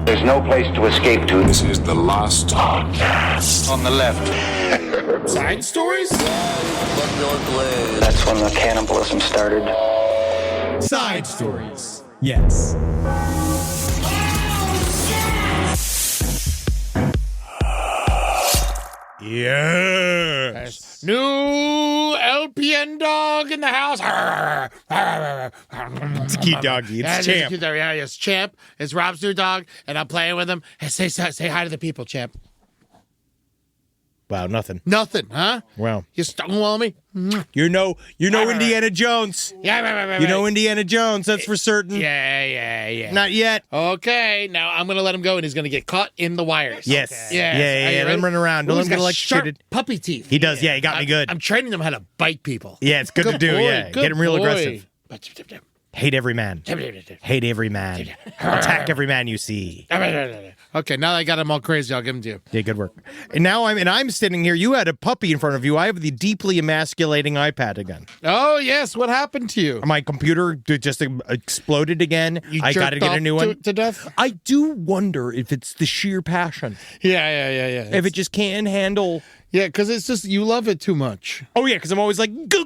There's no place to escape to. This is the last podcast. On the left. Side stories? That's when the cannibalism started. Side stories. Yes. Yes. New LPN dog in the house. It's a cute doggy. It's Champ. Yeah, it's Champ. It's Rob's new dog, and I'm playing with him. Hey, say hi to the people, Champ. Wow, nothing. Nothing, huh? Wow. You stonewall me? You know Indiana Jones. Yeah, You know Indiana Jones, that's for certain. Yeah. Not yet. Okay, now I'm going to let him go, and he's going to get caught in the wires. Yes. Okay. Yeah. Let him run around. Don't let him get electrocuted. Puppy teeth. He does, yeah. He got me good. I'm training him how to bite people. Yeah, it's good to do, boy, yeah. Get him real boy. aggressive. Hate every man. Hate every man. Attack every man you see. Okay, now that I got him all crazy, I'll give him to you. Yeah, good work. And now I'm sitting here. You had a puppy in front of you. I have the deeply emasculating iPad again. Oh, yes. What happened to you? My computer just exploded again. I got to get a new one. To death? I do wonder if it's the sheer passion. Yeah. If it just can't handle... Yeah, because it's just, you love it too much. Oh, yeah, because I'm always like, go,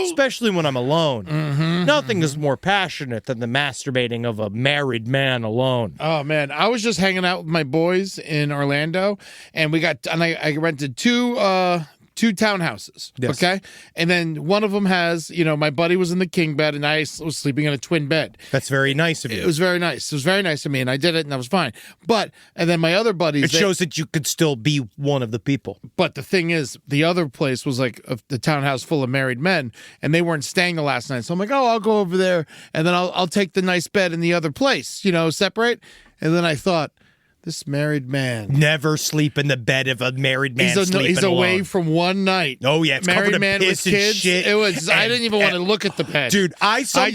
especially when I'm alone. Nothing is more passionate than the masturbating of a married man alone. Oh, man. I was just hanging out with my boys in Orlando, and I rented two townhouses, yes. Okay? And then one of them has, my buddy was in the king bed, and I was sleeping in a twin bed. That's very nice of you. It was very nice. It was very nice of me, and I did it, and that was fine. And then my other buddies... It shows that you could still be one of the people. But the thing is, the other place was like the townhouse full of married men, and they weren't staying the last night. So I'm like, oh, I'll go over there, and then I'll take the nice bed in the other place, separate. And then I thought... This married man. Never sleep in the bed of a married man sleeping He's alone. Away from one night. Oh, yeah. It's married covered in man piss with and kids. shit. It was. I didn't even want to look at the bed. Dude, I was like,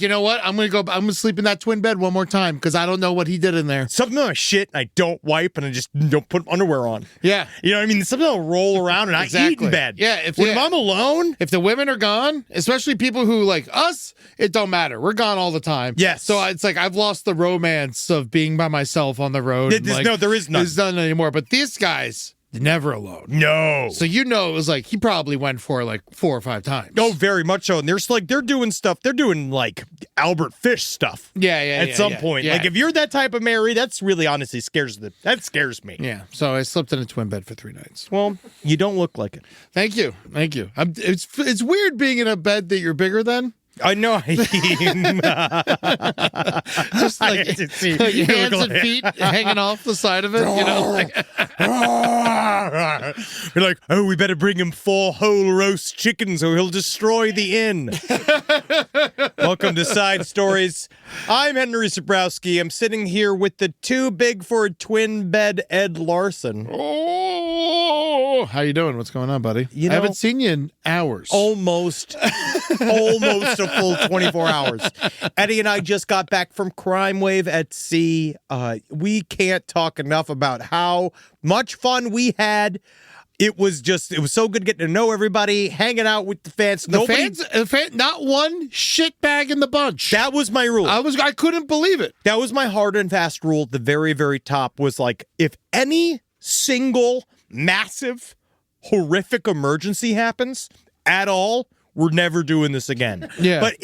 you know what? I'm going to sleep in that twin bed one more time because I don't know what he did in there. Sometimes I shit and I don't wipe and I just don't put underwear on. Yeah. You know what I mean? Sometimes I'll roll around and I eat in bed. Yeah. If I'm alone. If the women are gone, especially people who like us, it don't matter. We're gone all the time. Yes. So it's like I've lost the romance of being by myself on the road. There is none. There's none anymore. But these guys, never alone. No. So it was like he probably went for like 4 or 5 times. Oh, very much so. And they're doing stuff. They're doing like Albert Fish stuff. Yeah. At some point. Yeah. Like if you're that type of Mary, that's really honestly that scares me. Yeah. So I slept in a twin bed for 3 nights. Well, you don't look like it. Thank you. It's weird being in a bed that you're bigger than. I know. Just like hands and feet hanging off the side of it, You're like, oh, we better bring him 4 whole roast chickens or he'll destroy the inn. Welcome to Side Stories. I'm Henry Zabrowski. I'm sitting here with the too big for a twin bed Ed Larson. Oh, how you doing? What's going on, buddy? I haven't seen you in hours. Almost a full 24 hours. Eddie and I just got back from Crime Wave at Sea. We can't talk enough about how much fun we had. It was so good getting to know everybody, hanging out with the fans. Not one shitbag in the bunch. That was my rule. I couldn't believe it. That was my hard and fast rule at the very, very top was like, if any single massive, horrific emergency happens at all, we're never doing this again. Yeah. But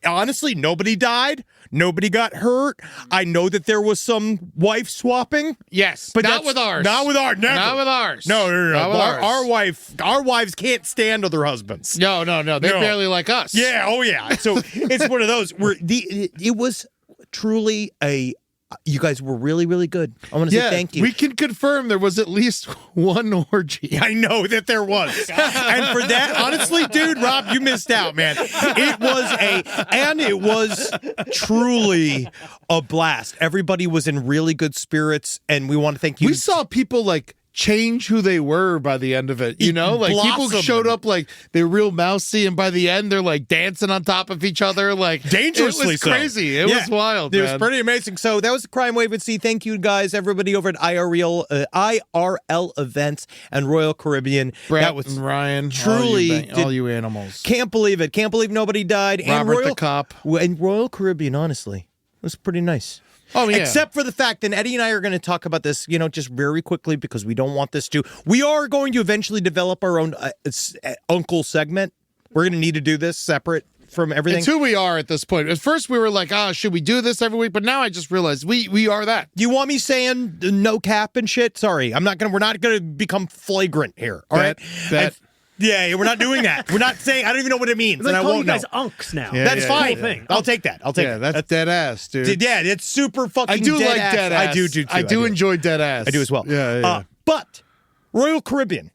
honestly, nobody died. Nobody got hurt. I know that there was some wife swapping. Yes. But not with ours. Not with ours. Never. Not with ours. No. Not with Our wives can't stand other husbands. No. They're barely like us. Yeah. Oh, yeah. So it's one of those where it was truly you guys were really, really good. I want to say thank you. We can confirm there was at least one orgy. I know that there was. And for that, honestly, dude, Rob, you missed out, man. It was truly a blast. Everybody was in really good spirits, and we want to thank you. We saw people like change who they were by the end of it. Like people showed up like they're real mousy, and by the end they're like dancing on top of each other, like dangerously. It was crazy. It was wild. It was pretty amazing. So that was the Crime Wave at Sea. Thank you guys, everybody over at IRL Events and Royal Caribbean. Brett that was and Ryan, truly all you animals. Can't believe it. Can't believe nobody died. Robert the cop and Royal Caribbean. Honestly, was pretty nice. Oh, yeah. Except for the fact that Eddie and I are going to talk about this, just very quickly because we don't want this to. We are going to eventually develop our own uncle segment. We're going to need to do this separate from everything. It's who we are at this point. At first, we were like, should we do this every week? But now I just realized we are that. You want me saying no cap and shit? Sorry, we're not going to become flagrant here. All right. Yeah, we're not doing that. We're not saying. I don't even know what it means, and I won't know. You guys unks now. Yeah, that's fine. Cool thing. I'll take that. That's dead ass, dude. Yeah, it's super fucking. I do dead like ass. dead ass. I do too. I do enjoy dead ass. I do as well. Yeah. But Royal Caribbean,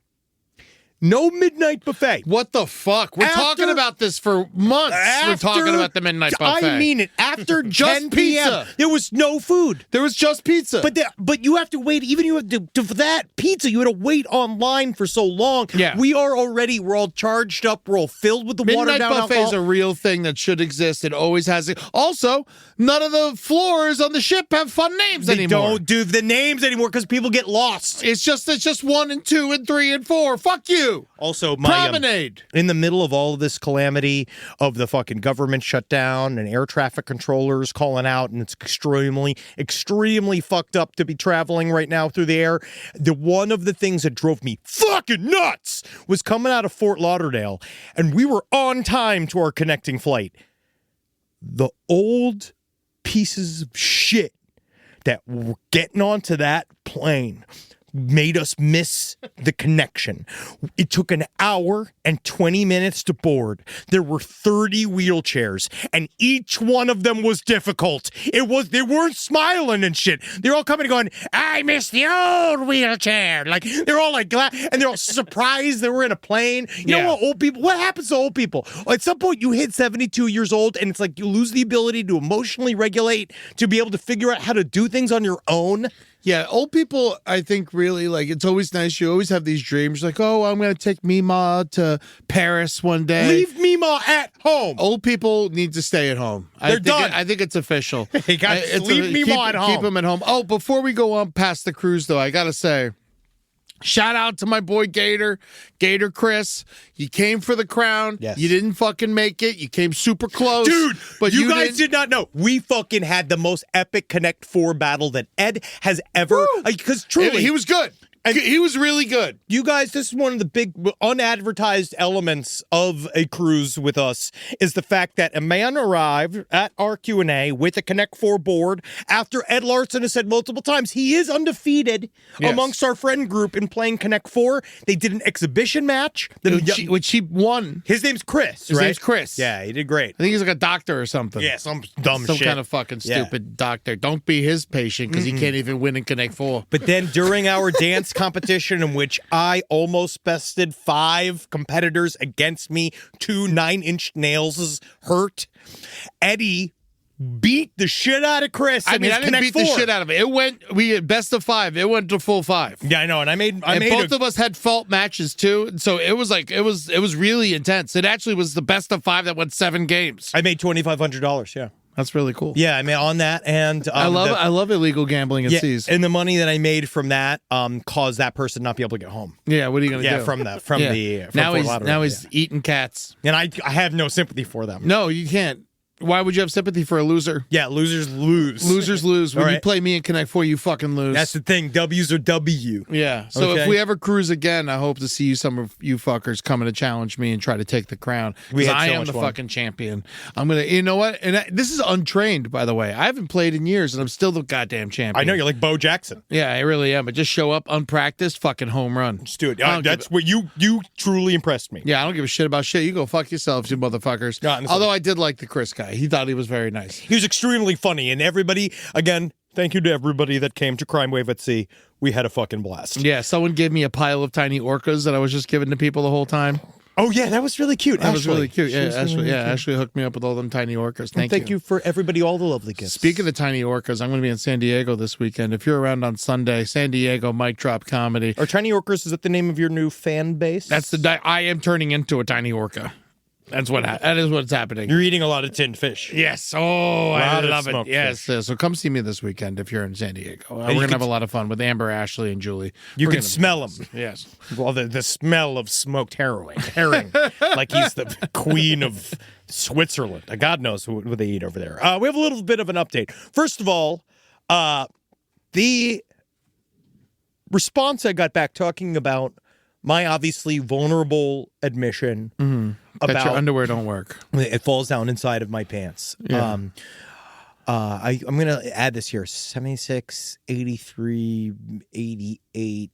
no midnight buffet. What the fuck? We're talking about this for months. We're talking about the midnight buffet. I mean it. After Just 10 p.m., pizza. there was no food. There was just pizza. But you have to wait. Even you have to for that pizza, you had to wait online for so long. Yeah. We're all charged up. We're all filled with the watered midnight down buffet alcohol. is a real thing that should exist. It always has it. Also, none of the floors on the ship have fun names They anymore. don't do the names anymore because people get lost. It's just 1 and 2 and 3 and 4. Fuck you. Also, Promenade. In the middle of all of this calamity of the fucking government shutdown and air traffic controllers calling out, and it's extremely, extremely fucked up to be traveling right now through the air. One of the things that drove me fucking nuts was coming out of Fort Lauderdale, and we were on time to our connecting flight. The old pieces of shit that were getting onto that plane made us miss the connection. It took an hour and 20 minutes to board. There were 30 wheelchairs, and each one of them was difficult. They weren't smiling and shit. They're all coming and going, I miss the old wheelchair. Like, they're all like glad, and they're all surprised they were in a plane. You know what happens to old people? At some point, you hit 72 years old, and it's like you lose the ability to emotionally regulate, to be able to figure out how to do things on your own. Yeah, old people, I think, really, like, it's always nice. You always have these dreams, like, I'm going to take Mima to Paris one day. Leave Mima at home. Old people need to stay at home. They're done. I think it's official. Leave Mima at home. Keep them at home. Oh, before we go on past the cruise, though, I got to say, shout out to my boy Gator Chris. You came for the crown. Yes. You didn't fucking make it. You came super close. Dude, but you guys did not know. We fucking had the most epic Connect 4 battle that Ed has ever... Because truly... He was good. He was really good. You guys, this is one of the big unadvertised elements of a cruise with us, is the fact that a man arrived at our Q&A with a Connect 4 board after Ed Larson has said multiple times he is undefeated amongst our friend group in playing Connect 4. They did an exhibition match. Which he won. His name's Chris, His right? name's Chris. Yeah, he did great. I think he's like a doctor or something. Yeah, some dumb shit. Some kind of fucking stupid doctor. Don't be his patient because he can't even win in Connect 4. But then during our dance competition in which I almost bested 5 competitors against me, 2 9-inch nails hurt, Eddie beat the shit out of Chris. I didn't beat the shit out of it. We had best of 5. It went to full 5. Yeah, I know, and I made both of us had fault matches too. So it was like it was really intense. It actually was the best of 5 that went 7 games. I made $2,500. Yeah. That's really cool. Yeah, I mean, on that, and I love illegal gambling at seas. And the money that I made from that caused that person not be able to get home. Yeah, what are you going to do? From now he's eating cats, and I have no sympathy for them. No, you can't. Why would you have sympathy for a loser? Yeah, losers lose. Losers lose. When you play me in Connect 4, you fucking lose. That's the thing. W's are W. Yeah. So if we ever cruise again, I hope to see some of you fuckers coming to challenge me and try to take the crown. Because I am the fucking champion. I'm going to, you know what? And this is untrained, by the way. I haven't played in years, and I'm still the goddamn champion. I know, you're like Bo Jackson. Yeah, I really am. But just show up unpracticed, fucking home run. Just do it. That's what you truly impressed me. Yeah, I don't give a shit about shit. You go fuck yourselves, you motherfuckers. Although I did like the Chris guy. He thought he was very nice. He was extremely funny, and everybody, again, thank you to everybody that came to Crime Wave at Sea. We had a fucking blast. Yeah, someone gave me a pile of tiny orcas that I was just giving to people the whole time. Oh, yeah, that was really cute. That was really cute. Yeah, Ashley hooked me up with all them tiny orcas. Thank you for everybody, all the lovely gifts. Speaking of tiny orcas, I'm going to be in San Diego this weekend. If you're around on Sunday, San Diego Mic Drop Comedy. Are tiny orcas, is that the name of your new fan base? I am turning into a tiny orca. That is what's happening. You're eating a lot of tinned fish. Yes. Oh, I love it. Yes. So come see me this weekend if you're in San Diego. We're going to have a lot of fun with Amber, Ashley, and Julie. You can smell them. Yes. Well, the smell of smoked herring. Like he's the queen of Switzerland. God knows what they eat over there. We have a little bit of an update. First of all, the response I got back talking about my obviously vulnerable admission about that your underwear don't work. it falls down inside of my pants. Yeah. I'm going to add this here. 76, 83, 88.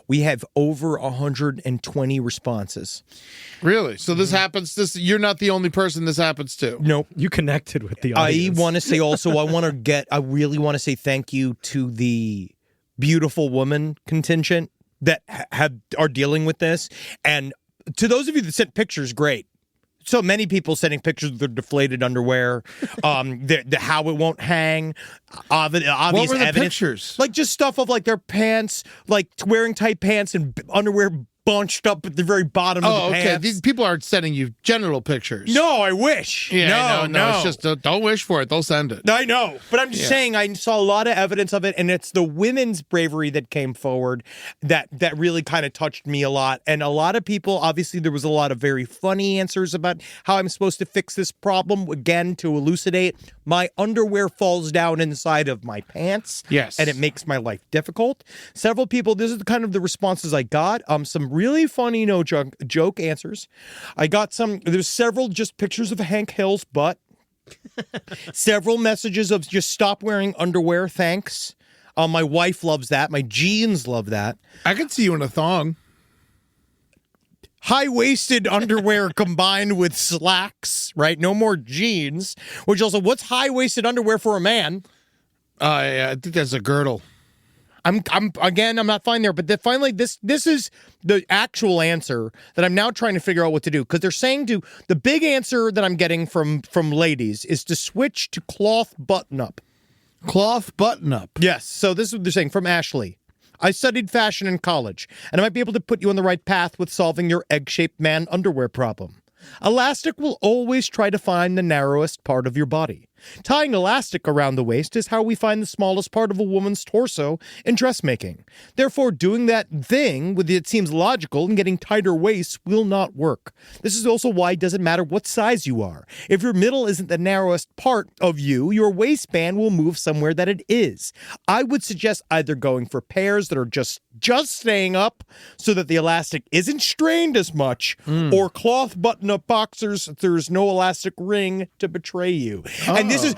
We have over 120 responses. Really? So this happens. You're not the only person this happens to. Nope. You connected with the I audience. want to say also, I really want to say thank you to the beautiful woman contingent that are dealing with this. And to those of you that sent pictures, great. So many people sending pictures of their deflated underwear, the how it won't hang, obvious What were the evidence. pictures? Like just stuff of like their pants, like wearing tight pants and underwear bunched up at the very bottom of the okay. pants. These people aren't sending you genital pictures. No, I wish. Yeah, no. It's just don't wish for it. They'll send it. I know, but I'm just saying I saw a lot of evidence of it, and it's the women's bravery that came forward that really kind of touched me a lot. And a lot of people, obviously, there was a lot of very funny answers about how I'm supposed to fix this problem. Again, to elucidate, my underwear falls down inside of my pants. Yes. And it makes my life difficult. Several people, this is kind of the responses I got. Some really funny joke answers. I got there's several just pictures of Hank Hill's butt. Several messages of just stop wearing underwear, thanks. My wife loves that. My jeans love that. I could see you in a thong. High-waisted underwear combined with slacks, right? No more jeans. Which also, what's high-waisted underwear for a man? I think that's a girdle. I'm not fine there, but finally this is the actual answer that I'm now trying to figure out what to do, because they're saying the big answer that I'm getting from ladies is to switch to cloth button-up. Cloth button-up. Yes, so this is what they're saying from Ashley. I studied fashion in college, and I might be able to put you on the right path with solving your egg-shaped man underwear problem. Elastic will always try to find the narrowest part of your body. Tying elastic around the waist is how we find the smallest part of a woman's torso in dressmaking. Therefore, doing that thing with it seems logical and getting tighter waists will not work. This is also why it doesn't matter what size you are. If your middle isn't the narrowest part of you, your waistband will move somewhere that it is. I would suggest either going for pairs that are just staying up so that the elastic isn't strained as much, or cloth button-up boxers that there's no elastic ring to betray you. And this is,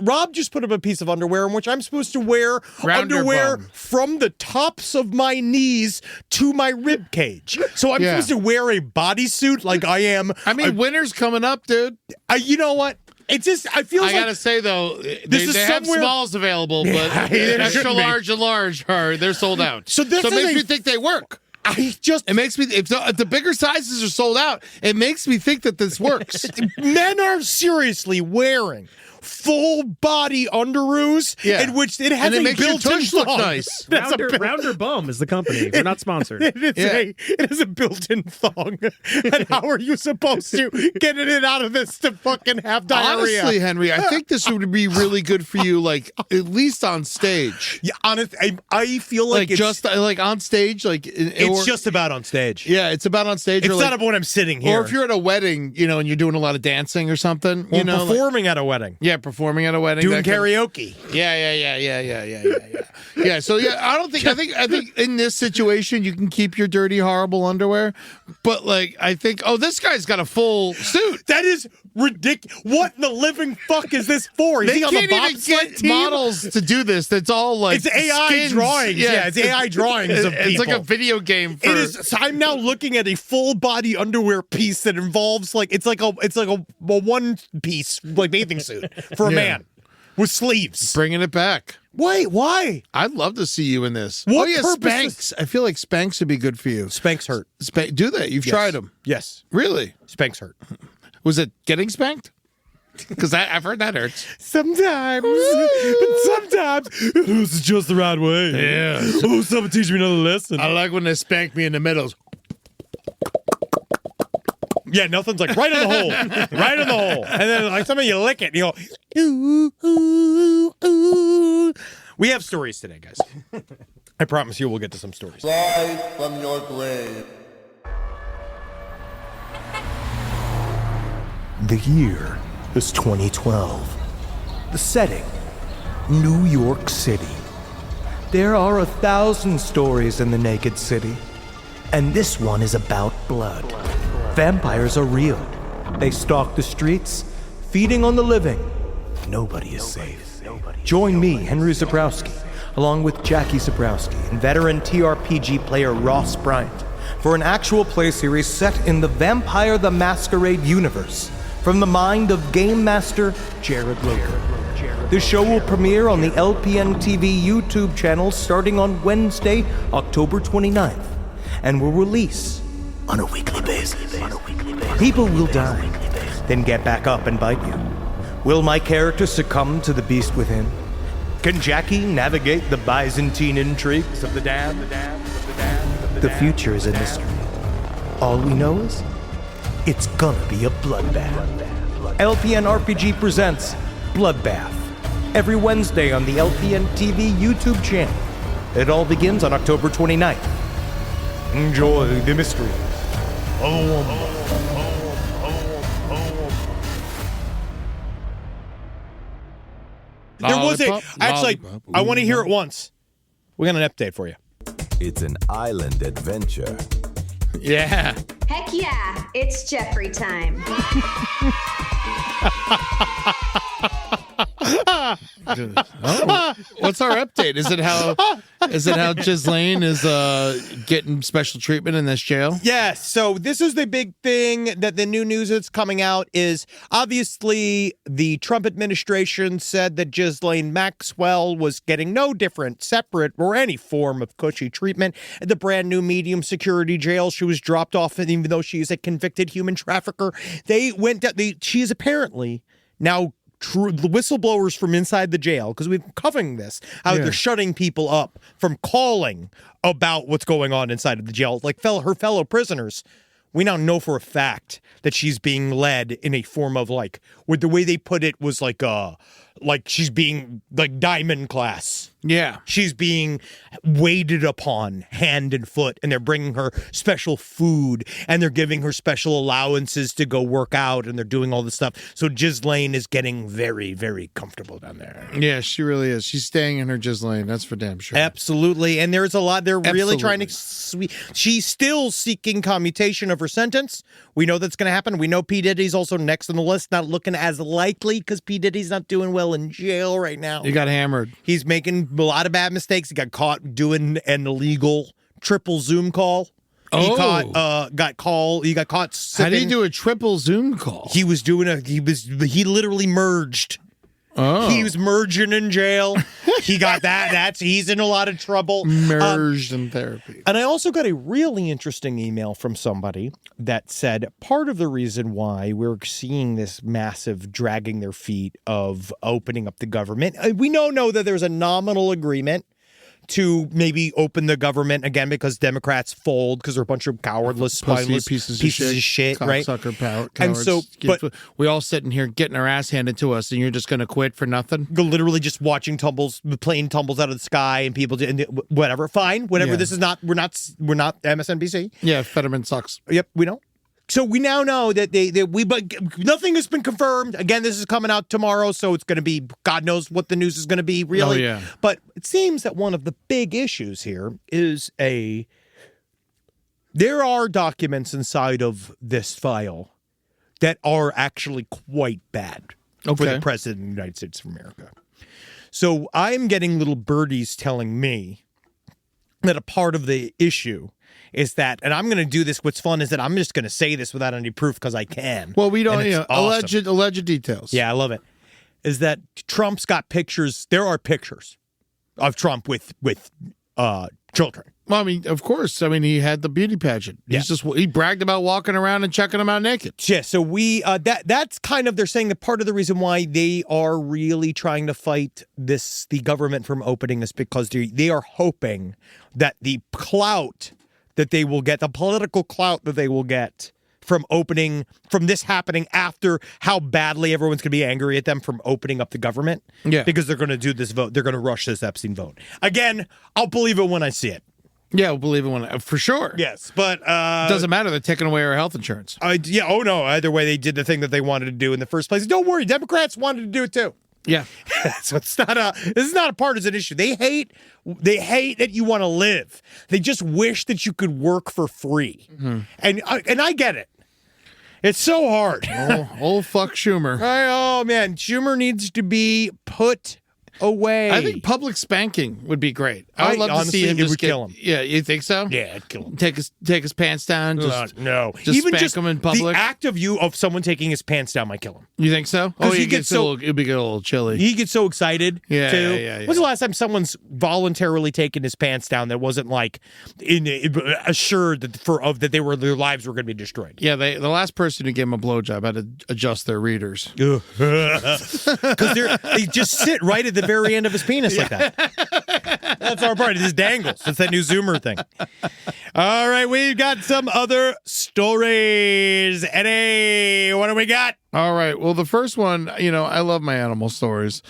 Rob just put up a piece of underwear in which I'm supposed to wear underwear from the tops of my knees to my rib cage. So I'm supposed to wear a bodysuit like I am. I mean, winter's coming up, dude. You know what? It's just, I feel like... I gotta say, though, they have smalls available, but extra large and large, they're sold out. So it makes me think they work. It makes me, if the bigger sizes are sold out, it makes me think that this works. Men are seriously wearing full body underoos in which it has and it a makes your built-in tush look thong. nice. Rounder Bum is the company. We're not sponsored. It is a built-in thong. And how are you supposed to get it out of this to fucking have diarrhea? Honestly, Henry, I think this would be really good for you, like at least on stage. Yeah, honestly, I feel like it's just like on stage, it's just about on stage. Yeah, it's about on stage. It's or not about when I'm sitting here. Or if you're at a wedding, and you're doing a lot of dancing or something, or performing at a wedding. Yeah, performing at a wedding, doing karaoke. Yeah. So I think in this situation you can keep your dirty, horrible underwear, but I think, this guy's got a full suit. That is ridiculous. What in the living fuck is this for? Is they he on can't the even bobsled get team? models to do this. That's all it's AI skins. drawings. Yeah, it's AI drawings of people. It's like a video game. It is. So I'm now looking at a full body underwear piece that involves it's like a one piece bathing suit for a man with sleeves. Bringing it back. Wait, why? I'd love to see you in this. What Spanx. I feel like Spanx would be good for you. Spanx hurt. Do they? You've tried them? Yes. Really? Spanx hurt. Was it getting spanked? Because I've heard that hurts. Sometimes. But sometimes. This is just the right way. Yeah. Oh, someone teach me another lesson. I like when they spank me in the middle. Yeah, nothing's right in the hole. Right in the hole. And then somebody you lick it and you go, ooh, ooh, ooh. We have stories today, guys. I promise you we'll get to some stories. Rise from your grave. The year is 2012. The setting, New York City. There are 1,000 stories in the naked city, and this one is about blood. Vampires are real. They stalk the streets, feeding on the living. Nobody is safe. Join me, Henry Zabrowski, along with Jackie Zabrowski and veteran TRPG player Ross Bryant, for an actual play series set in the Vampire the Masquerade universe, from the mind of Game Master Jared Logan. The show will premiere on the LPN TV YouTube channel starting on Wednesday, October 29th, and will release on a weekly basis. People will die, then get back up and bite you. Will my character succumb to the beast within? Can Jackie navigate the Byzantine intrigues of the damned? The future is a mystery. All we know is, it's gonna be a bloodbath. LPN RPG presents Bloodbath, every Wednesday on the LPN TV YouTube channel. It all begins on October 29th. Enjoy the mystery. There was a... Lollipop, Actually, lollipop, I want to hear it lollipop. once. We got an update for you. It's an island adventure. Yeah. Heck yeah, it's Jeffrey time. Oh, what's our update? Is it how Ghislaine is getting special treatment in this jail? Yes, so this is the big thing that the new news that's coming out is obviously the Trump administration said that Ghislaine Maxwell was getting no different, separate, or any form of cushy treatment at the brand new medium security jail she was dropped off in, even though she is a convicted human trafficker. They went down, she is apparently now the whistleblowers from inside the jail, because we've been covering this, how they're shutting people up from calling about what's going on inside of the jail, like her fellow prisoners. We now know for a fact that she's being led in a form of like the way they put it was like she's being like diamond class. Yeah. She's being waited upon hand and foot, and they're bringing her special food, and they're giving her special allowances to go work out, and they're doing all this stuff. So Ghislaine is getting very, very comfortable down there. Yeah, she really is. She's staying in her Ghislaine. That's for damn sure. Absolutely. And there's a lot. They're really trying Absolutely. to... She's still seeking commutation of her sentence. We know that's going to happen. We know P. Diddy's also next on the list. Not looking as likely because P. Diddy's not doing well in jail right now. You got hammered. He's making a lot of bad mistakes. He got caught doing an illegal triple Zoom call. He got caught sipping. How do you do a triple Zoom call? He literally merged. Oh. He was merging in jail. He got that. He's in a lot of trouble. Merged in therapy. And I also got a really interesting email from somebody that said part of the reason why we're seeing this massive dragging their feet of opening up the government. We know that there's a nominal agreement to maybe open the government again because Democrats fold because they're a bunch of cowardless, spineless pieces of shit, right? Cocksucker power. And so, but we all sitting here getting our ass handed to us, and you're just going to quit for nothing? literally just watching plane tumbles out of the sky and people and whatever. Fine, whatever. Yeah. This is not. We're not MSNBC. Yeah, Fetterman sucks. Yep, we know. So we now know that but nothing has been confirmed. Again, this is coming out tomorrow, so it's going to be, God knows what the news is going to be, really. Oh, yeah. But it seems that one of the big issues here is there are documents inside of this file that are actually quite bad for the Okay. President of the United States of America. So I'm getting little birdies telling me that a part of the issue is that, and I'm going to do this. What's fun is that I'm just going to say this without any proof because I can. Well, we don't, And it's awesome. alleged details. Yeah, I love it. Is that Trump's got pictures? There are pictures of Trump with children. Well, I mean, of course. I mean, he had the beauty pageant. Yeah. He bragged about walking around and checking them out naked. Yeah, so that's kind of, they're saying that part of the reason why they are really trying to fight the government from opening is because they are hoping that the clout that they will get, the political clout that they will get from this happening after how badly everyone's going to be angry at them from opening up the government. Yeah. Because they're going to do this vote. They're going to rush this Epstein vote. Again, I'll believe it when I see it. Yeah, we'll believe it when for sure. Yes, but Doesn't matter. They're taking away our health insurance. yeah. Oh no. Either way, they did the thing that they wanted to do in the first place. Don't worry, Democrats wanted to do it too. Yeah. So this is not a partisan issue. They hate that you want to live. They just wish that you could work for free. Mm-hmm. And I get it. It's so hard. Old fuck Schumer. Oh man, Schumer needs to be put away. I think public spanking would be great. I would love honestly, to see him it just would kill him. Yeah, you think so? Yeah, it'd kill him. Take his pants down. Just No, just even spank just him in public. The act of someone taking his pants down might kill him. You think so? Oh, he he gets gets it'd be a little chilly. He gets so excited. Yeah, too. yeah. When's the last time someone's voluntarily taken his pants down that wasn't like assured that their lives were going to be destroyed? Yeah, the last person who gave him a blowjob had to adjust their readers. Because they just sit right at the very end of his penis like that. That's our part. It just dangles. It's that new Zoomer thing. All right, we've got some other stories. Eddie, what do we got? All right. Well, the first one, I love my animal stories.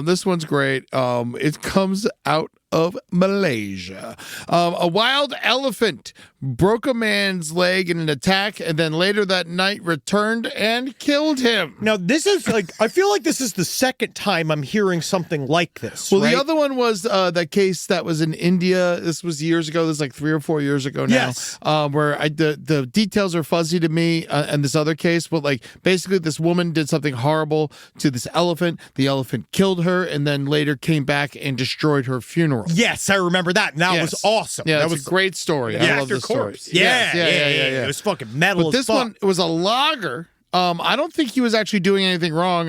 This one's great. It comes out of Malaysia. A wild elephant broke a man's leg in an attack and then later that night returned and killed him. Now, this is I feel like this is the second time I'm hearing something like this. Well, right? the other one was that case that was in India. This was years ago. This is like 3 or 4 years ago now. Yes. Where the details are fuzzy to me. And this other case, but basically this woman did something horrible to this elephant. The elephant killed her and then later came back and destroyed her funeral. Yes, I remember that. And that was awesome. Yeah, that was was a great story. Yeah, I love this story. Yeah, yeah. It was fucking metal But as this fuck. one was a logger. I don't think he was actually doing anything wrong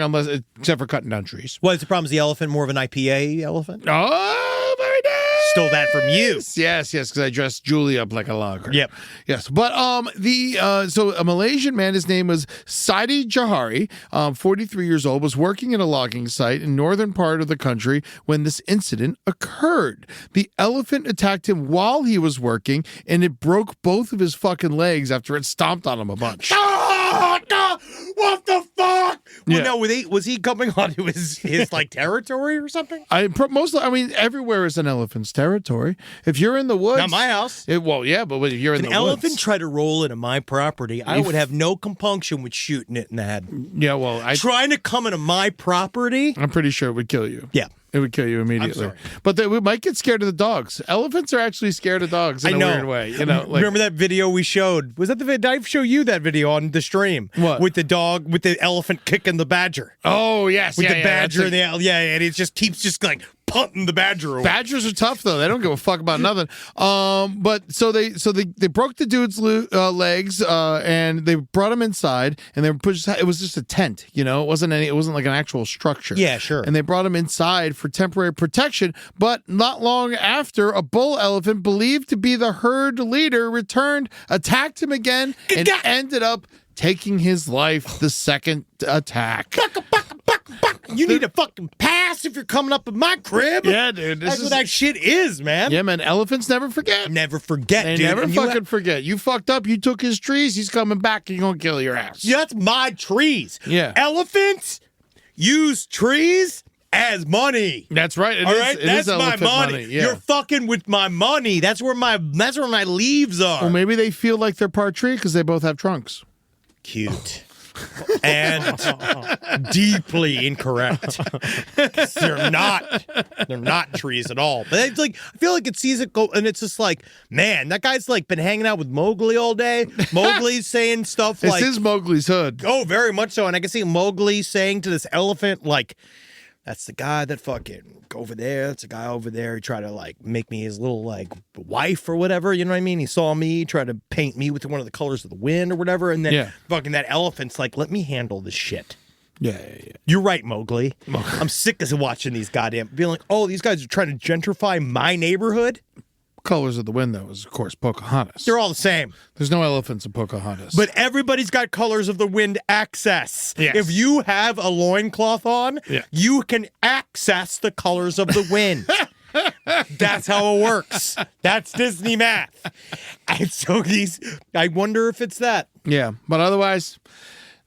except for cutting down trees. What's the problem? Is the elephant more of an IPA elephant? Oh, very nice. Stole that from you. Yes, because I dressed Julie up like a logger. Yep. Yes, but so a Malaysian man, his name was Saidi Johari, 43 years old, was working at a logging site in northern part of the country when this incident occurred. The elephant attacked him while he was working, and it broke both of his fucking legs after it stomped on him a bunch. What the fuck? Well, Yeah. no, was he coming onto his territory or something? Everywhere is an elephant's territory. If you're in the woods, Not my house. But if you're in An the elephant woods, tried to roll into my property, I would have no compunction with shooting it in the head. yeah, well, Trying to come into my property? I'm pretty sure it would kill you. Yeah. It would kill you immediately. sorry. But we might get scared of the dogs. Elephants are actually scared of dogs in a weird way. Remember that video we showed? Was that the video? Did I show you that video on the stream? What? With the dog, with the elephant kicking the badger. Oh, yes. With yeah, the yeah, badger that's and and it just keeps punting the badger away. Badgers are tough though. They don't give a fuck about nothing. But so they broke the dude's legs and they brought him inside and it was just a tent, it wasn't like an actual structure. Yeah, sure. And they brought him inside for temporary protection, but not long after a bull elephant believed to be the herd leader returned, attacked him again and ended up taking his life the second attack. You need a fucking pass if you're coming up in my crib. Yeah, dude. That's what that shit is, man. Yeah, man. Elephants never forget. Never forget, They dude. never And fucking forget. You fucked up. You took his trees. He's coming back. He's gonna kill your ass. Yeah, that's my trees. Yeah. Elephants use trees as money. That's right. It All is- right, it that's is my elephant money. Yeah. You're fucking with my money. That's where my leaves are. Well, maybe they feel like they're part tree because they both have trunks. Cute. And deeply incorrect. They're not trees at all. But it's I feel like it sees it go, and it's just man, that guy's been hanging out with Mowgli all day. Mowgli's saying stuff This is Mowgli's hood. oh, very much so. And I can see Mowgli saying to this elephant, that's the guy that fucking over there. That's the guy over there. He tried to make me his little wife or whatever. You know what I mean? He saw me, tried to paint me with one of the colors of the wind or whatever. And then fucking that elephant's let me handle this shit. Yeah. You're right, Mowgli. I'm sick of watching these goddamn being oh, these guys are trying to gentrify my neighborhood. Colors of the Wind, though, is of course Pocahontas. They're all the same. There's no elephants in Pocahontas. But everybody's got Colors of the Wind access. Yes. If you have a loincloth on, Yeah. you can access the Colors of the Wind. That's how it works. That's Disney math. And so I wonder if it's that. yeah, but otherwise,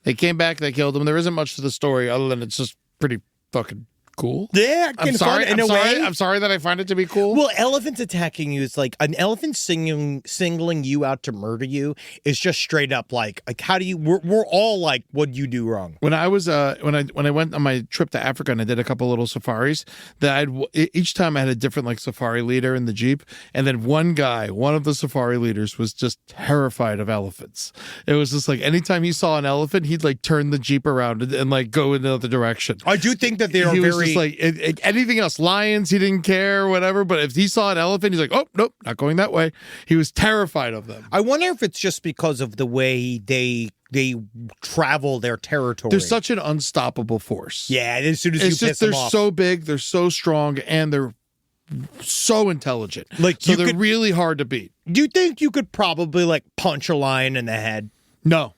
they came back. They killed him. There isn't much to the story other than it's just pretty fucking cool. Yeah, I'm fun sorry. in a way. I'm sorry that I find it to be cool. Well, elephants attacking you is like an elephant singling you out to murder you is just straight up like how do you? We're all like, what'd you do wrong? When I was when I went on my trip to Africa and I did a couple little safaris, that each time I had a different like safari leader in the Jeep, and then one of the safari leaders was just terrified of elephants. It was just like anytime he saw an elephant, he'd like turn the Jeep around and like go in another direction. I do think that they are he was very just like anything else, lions, he didn't care, whatever. But if he saw an elephant, he's like, oh nope, not going that way. He was terrified of them. I wonder if it's just because of the way they travel their territory. They're such an unstoppable force. Yeah, as soon as you it's piss just them they're off. so big, they're so strong, and they're so intelligent. Like, so you they're could- really hard to beat. Do you think you could probably like punch a lion in the head? No,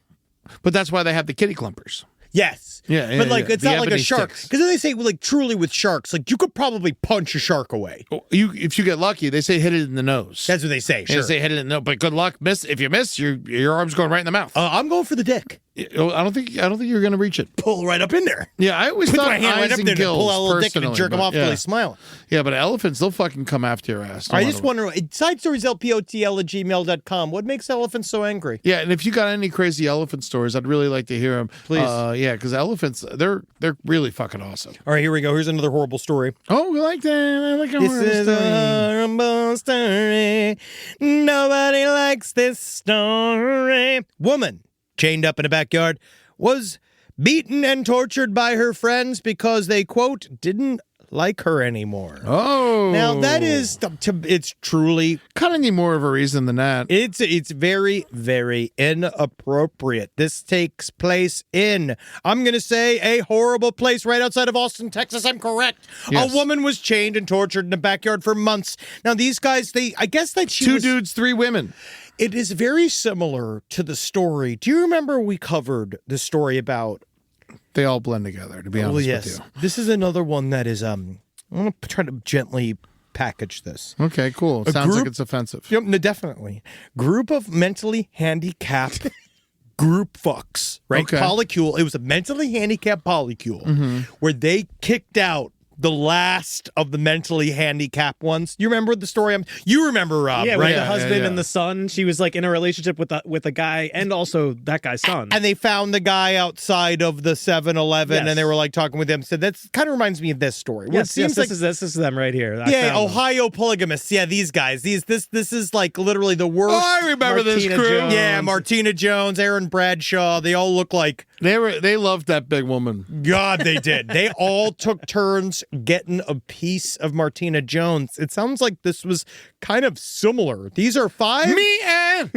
but that's why they have the kitty clumpers. Yes. Yeah, but like yeah. it's The not like a ebony shark. sticks. Because then they say like truly with sharks, like you could probably punch a shark away. If you get lucky, they say hit it in the nose. That's what they say. They Sure. say hit it in the nose, but good luck. Miss if you miss, your arm's going right in the mouth. I'm going for the dick. I don't think you're going to reach it. Pull right up in there. Yeah, I always Put thought my hand right eyes up and there and gills, pull out a little dick and personally, jerk him but off till yeah. he's smiling. Yeah, but elephants, they'll fucking come after your ass. I just wonder, side stories LPOTL@gmail.com. What makes elephants so angry? Yeah, and if you got any crazy elephant stories, I'd really like to hear them. Please. Yeah, because elephants, they're really fucking awesome. All right, here we go. Here's another horrible story. Oh, we like that. I like a This horrible is story. a horrible story. Nobody likes this story. Woman chained up in a backyard was beaten and tortured by her friends because they, quote, didn't like her anymore. Oh. Now, that is, it's truly, kind of need more of a reason than that. it's very, very inappropriate. This takes place in, I'm going to say, a horrible place right outside of Austin, Texas. I'm correct. Yes. A woman was chained and tortured in the backyard for months. Now, these guys, I guess that she Two was... dudes, 3 women. It is very similar to the story. Do you remember we covered the story about... They all blend together, to be honest with you. This is another one that is, I'm going to try to gently package this. Okay, cool. It sounds like it's offensive. Yep, no, definitely. Group of mentally handicapped group fucks, right? Okay. Polycule. It was a mentally handicapped polycule where they kicked out the last of the mentally handicapped ones. You remember the story? You remember, Rob, Yeah, right? with the husband yeah. and the son. She was like in a relationship with a guy and also that guy's son. And they found the guy outside of the 7-Eleven, Yes. and they were like talking with him. So that kind of reminds me of this story. Where yes, this is them right here. I yeah, found them. Ohio polygamists. Yeah, these guys. This is like literally the worst. Oh, I remember this Martina crew. Jones. Yeah, Martina Jones, Aaron Bradshaw. They all look like They loved that big woman. God. They did. They all took turns getting a piece of Martina Jones. It sounds like this was kind of similar. These are 5. Me and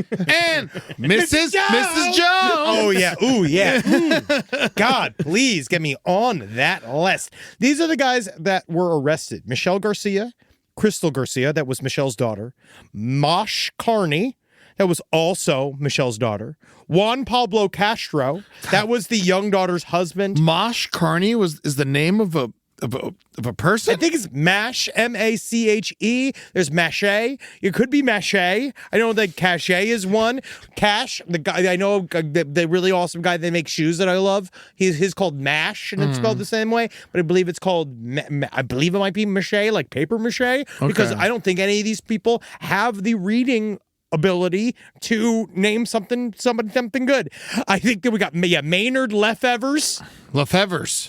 Mrs. Jones. Oh yeah. Ooh yeah. God, please get me on that list. These are the guys that were arrested: Michelle Garcia, Crystal Garcia, that was Michelle's daughter; Mosh Carney, that was also Michelle's daughter; Juan Pablo Castro, that was the young daughter's husband. Mosh Carney is the name of a person? I think it's MASH, M-A-C-H-E. There's Mache. It could be Mache. I don't think Cache is one. Cash, the guy I know, the really awesome guy that makes shoes that I love. He's called Mash, and it's spelled the same way. But I believe it's called. I believe it might be Mache, like paper mache, because I don't think any of these people have the reading ability to name something good. I think that we got Maynard Lefevers.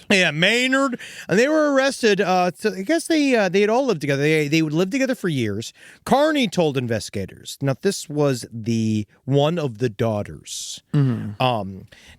Yeah, Maynard. And they were arrested. So I guess they had all lived together. They would live together for years. Carney told investigators, now this was the one of the daughters, that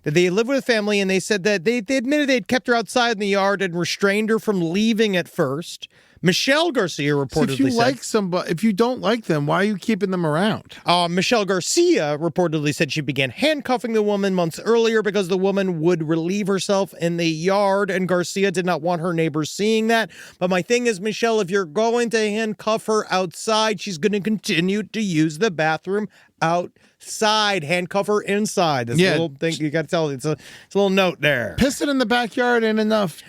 they lived with a family, and they said that they admitted they'd kept her outside in the yard and restrained her from leaving at first. Michelle Garcia reportedly said, if you don't like them, why are you keeping them around? Michelle Garcia reportedly said she began handcuffing the woman months earlier because the woman would relieve herself in the yard, and Garcia did not want her neighbors seeing that. But my thing is, Michelle, if you're going to handcuff her outside, she's going to continue to use the bathroom outside. Handcuff her inside. That's a little thing you got to tell. It's a little note there. Pissing in the backyard ain't enough.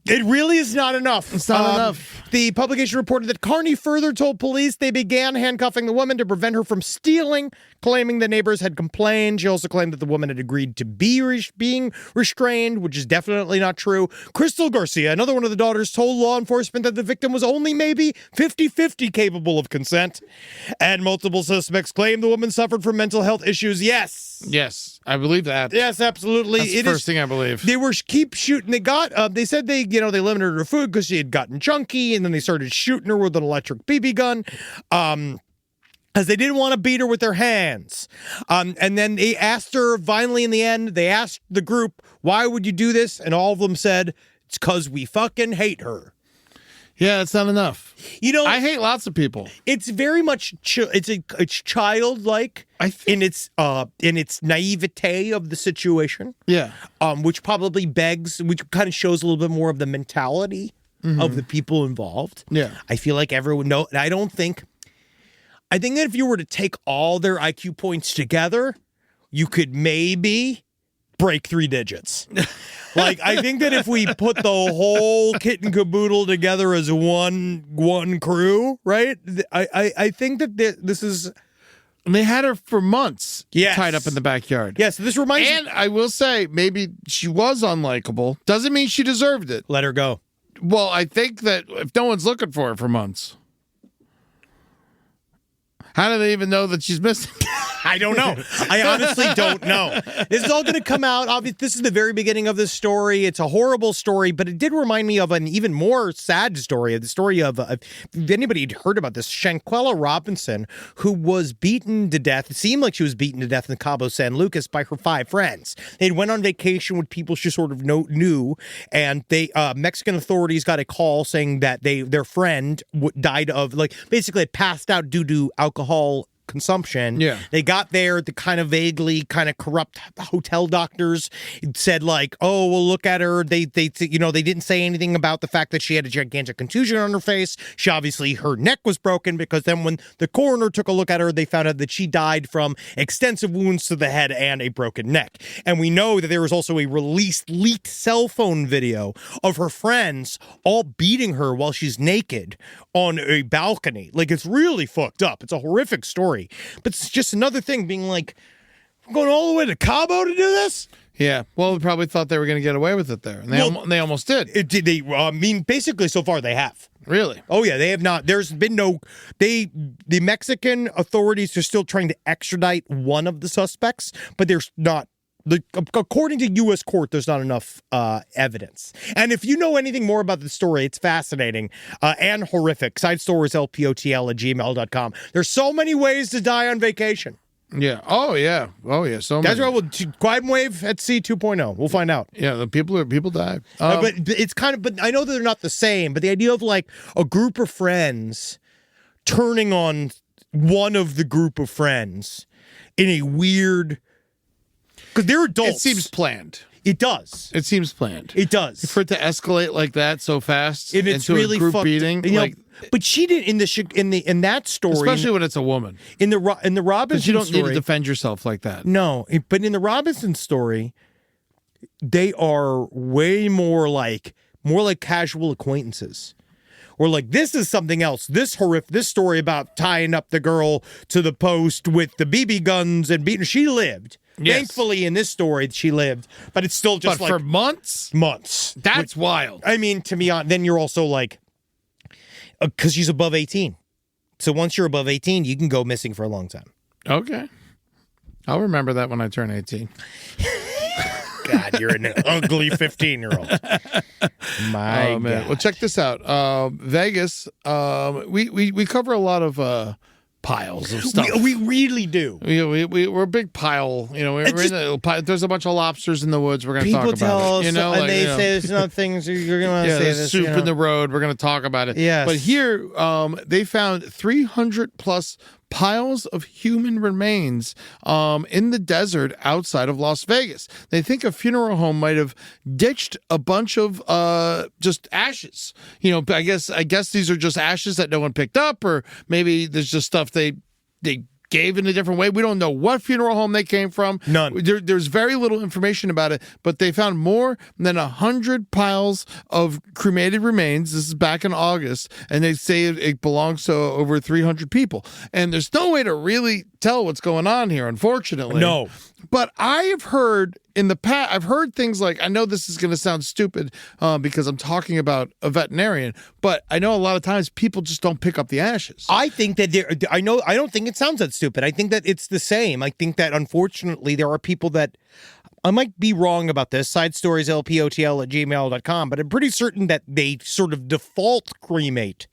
It really is not enough. It's not enough. The publication reported that Carney further told police they began handcuffing the woman to prevent her from stealing, claiming the neighbors had complained. She also claimed that the woman had agreed to be being restrained, which is definitely not true. Crystal Garcia, another one of the daughters, told law enforcement that the victim was only maybe 50-50 capable of consent. And multiple suspects claimed the woman suffered from mental health issues. Yes, I believe that. Yes, absolutely. That's the first thing I believe. They were keep shooting. They said they limited her food because she had gotten chunky, and then they started shooting her with an electric BB gun. Because they didn't want to beat her with their hands. And then they asked her, finally in the end, they asked the group, why would you do this? And all of them said, it's because we fucking hate her. Yeah, it's not enough. I hate lots of people. It's very much it's childlike in its naivete of the situation. Yeah. Which kind of shows a little bit more of the mentality of the people involved. Yeah. I feel like everyone I think that if you were to take all their IQ points together, you could maybe break 3 digits. I think that if we put the whole kit and caboodle together as one crew, right? I think that this is. And they had her for months tied up in the backyard. Yes, this reminds me. And I will say, maybe she was unlikable. Doesn't mean she deserved it. Let her go. Well, I think that if no one's looking for her for months, how do they even know that she's missing? I don't know. I honestly don't know. This is all going to come out. Obviously, this is the very beginning of this story. It's a horrible story, but it did remind me of an even more sad story. The story of, if anybody had heard about this, Shanquella Robinson, who was beaten to death. It seemed like she was beaten to death in Cabo San Lucas by her 5 friends. They went on vacation with people she sort of knew, and Mexican authorities got a call saying that their friend died of, basically had passed out due to alcohol consumption. Yeah. They got there, the kind of vaguely kind of corrupt hotel doctors said oh, well, look at her. They didn't say anything about the fact that she had a gigantic contusion on her face. She obviously, her neck was broken, because then when the coroner took a look at her, they found out that she died from extensive wounds to the head and a broken neck. And we know that there was also a leaked cell phone video of her friends all beating her while she's naked on a balcony. It's really fucked up. It's a horrific story. But it's just another thing being we're going all the way to Cabo to do this? Yeah. Well, we probably thought they were going to get away with it there. And they almost did. Basically, so far they have. Really? Oh, yeah, they have not. There's been the Mexican authorities are still trying to extradite one of the suspects, but there's not. According to U.S. court, there's not enough evidence. And if you know anything more about the story, it's fascinating and horrific. Side stories, lpotl@gmail.com. There's so many ways to die on vacation. Yeah. Oh, yeah. So That's many. right. Crime Wave at Sea 2.0. We'll find out. Yeah, the people die. But it's but I know that they're not the same. But the idea of a group of friends turning on one of the group of friends in a weird. Because they're adults. It seems planned. It does. It seems planned. It does. For it to escalate like that so fast and it's into really a group fucked, beating, but she didn't in that story, especially when it's a woman. In the Robinson you don't story, need to defend yourself like that. No, but in the Robinson story, they are way more like casual acquaintances. Or this is something else. This story about tying up the girl to the post with the BB guns and beating her. She lived. Yes. Thankfully, in this story, she lived, but it's still just for months. That's wild. I mean, to me, then you're also because she's above 18. So once you're above 18, you can go missing for a long time. Okay, I'll remember that when I turn 18. God, you're an ugly 15-year-old. My man. God. Well, check this out. Vegas. We cover a lot of piles of stuff. We really do. We're a big pile. We're in there's a bunch of lobsters in the woods. We're going to talk about tell it. us, and they say there's not things you're going to say. There's this, soup in the road. We're going to talk about it. Yes. But here, they found 300 plus piles of human remains in the desert outside of Las Vegas. They think a funeral home might have ditched a bunch of just ashes. I guess these are just ashes that no one picked up, or maybe there's just stuff they gave in a different way. We don't know what funeral home they came from. None. There's very little information about it, but they found more than 100 piles of cremated remains. This is back in August, and they say it belongs to over 300 people. And there's no way to really tell what's going on here, unfortunately. No. But I have heard in the past, I've heard things like, I know this is going to sound stupid because I'm talking about a veterinarian, but I know a lot of times people just don't pick up the ashes. I think that I don't think it sounds that stupid. I think that it's the same. I think that unfortunately there are people that, I might be wrong about this, sidestorieslpotl@gmail.com, but I'm pretty certain that they sort of default cremate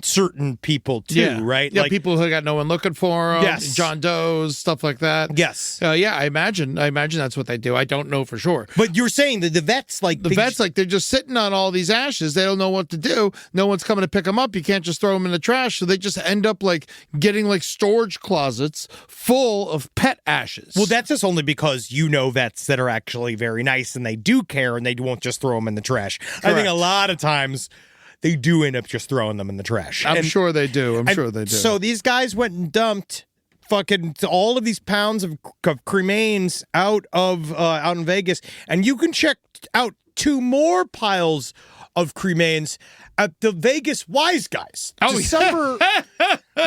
certain people too, right? Yeah, like people who got no one looking for them, Yes. John Doe's, stuff like that. Yes. Yeah, I imagine that's what they do. I don't know for sure. But you're saying that the vets They're just sitting on all these ashes. They don't know what to do. No one's coming to pick them up. You can't just throw them in the trash. So they just end up like getting like storage closets full of pet ashes. Well, that's just only because you know vets that are actually very nice and they do care and they won't just throw them in the trash. I think a lot of times they do end up just thrhrowing them in the trash. I'm sure they do. I'm sure they do. So these guys went and dumped fucking all of these pounds of cremains out in Vegas, and you can check out 2 more piles of cremains at the Vegas Wise Guys. Oh, December.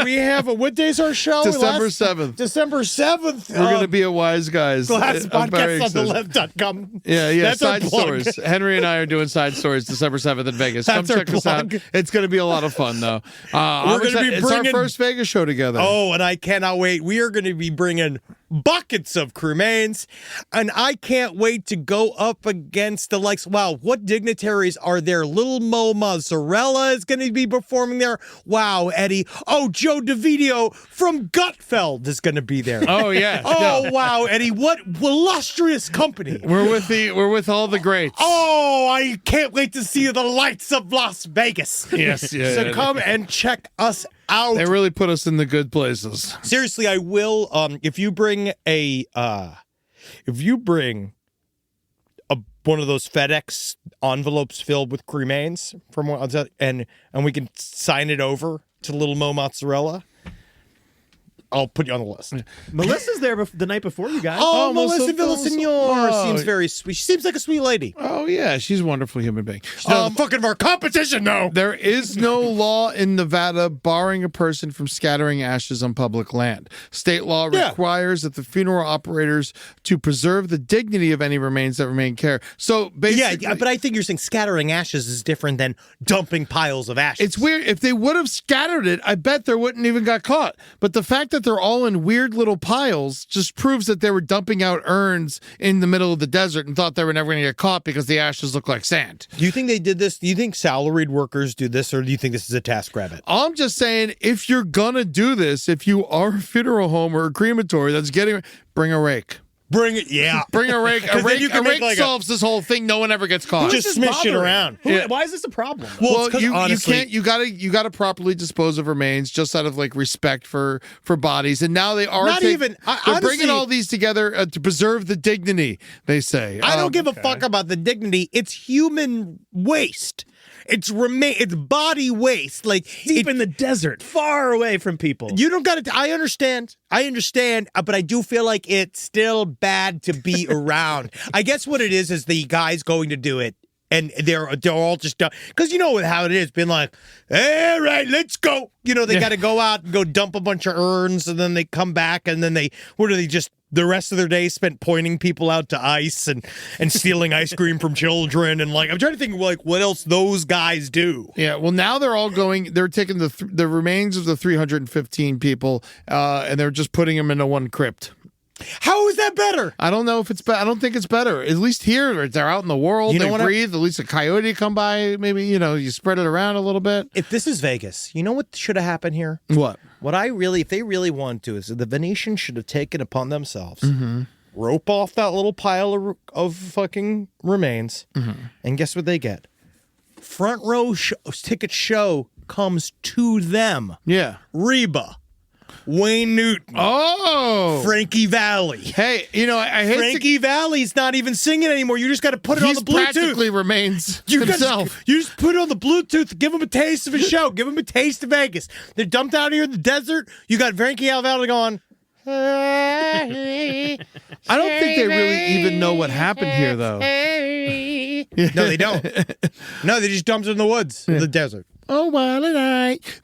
We have what day's our show? December 7th. December 7th. We're going to be at Wise Guys. Glasspodcast.com. Yeah. That's our Side plug. stories. Henry and I are doing side stories December 7th in Vegas. That's Come our check us out. plug. It's going to be a lot of fun, though. It's our first Vegas show together. Oh, and I cannot wait. We are going to be bringing buckets of cremains, and I can't wait to go up against the likes. Wow, what dignitaries are there? Little Mo Mozzarella is going to be performing there. Wow, Eddie. Oh, Joe DeVito from Gutfeld is going to be there. Oh, yeah. Oh, wow, Eddie. What illustrious company. We're with all the greats. Oh, I can't wait to see the lights of Las Vegas. Yes, yeah. So come and check us out. They really put us in the good places. Seriously, I will. If you bring one of those FedEx envelopes filled with cremains from and we can sign it over to Little Mo Mozzarella, I'll put you on the list. Melissa's there the night before you guys. Oh, Melissa Melissa Villasenor seems very sweet. She seems like a sweet lady. Oh, yeah. She's a wonderful human being. She's not fucking of our competition, though. There is no law in Nevada barring a person from scattering ashes on public land. State law requires that the funeral operators to preserve the dignity of any remains that remain care. So basically, Yeah, but I think you're saying scattering ashes is different than dumping piles of ashes. it's weird. If they would have scattered it, I bet there wouldn't even got caught. But the fact that they're all in weird little piles just proves that they were dumping out urns in the middle of the desert and thought they were never going to get caught because the ashes look like sand. Do you think they did this? Do you think salaried workers do this, or do you think this is a TaskRabbit? I'm just saying, if you're going to do this, if you are a funeral home or a crematory that's bring a rake. Bring it, yeah. Bring a rake. A then you can make rake like solves this whole thing. No one ever gets caught. Just smash shit around. Why is this a problem? Well, it's 'cause you honestly, can't. You gotta properly dispose of remains just out of like respect for bodies. And now they are they're honestly, bringing all these together to preserve the dignity. They say. I don't give a fuck about the dignity. It's human waste. It's body waste. Like Deep in the desert, far away from people. You don't got to. I understand, but I do feel like it's still bad to be around. I guess what it is the guy's going to do it, and they're all just done because you know how it is. Been like, all right, let's go. You know, they got to go out and go dump a bunch of urns, and then they come back, and then the rest of their day spent pointing people out to ice and stealing ice cream from children. And like, I'm trying to think like what else those guys do. Yeah. Well, now they're taking the remains of the 315 people, and they're just putting them into one crypt. How is that better? I don't know if it's better. I don't think it's better. At least here, they're out in the world. They breathe. At least a coyote come by. Maybe, you spread it around a little bit. If this is Vegas, you know what should have happened here? What? If they really want to, is the Venetian should have taken upon themselves, rope off that little pile of fucking remains, and guess what they get? Front row ticket show comes to them. Yeah. Reba. Wayne Newton. Oh. Frankie Valli. Hey, I hate Frankie Valli's not even singing anymore. You just got to put it on the Bluetooth. Practically remains You himself. you just put it on the Bluetooth. Give him a taste of a show. Give him a taste of Vegas. They're dumped out here in the desert. You got Frankie Valli going. I don't think they really even know what happened here, though. No, they don't. No, they just dumped it in the woods, in the desert. Oh, wild night.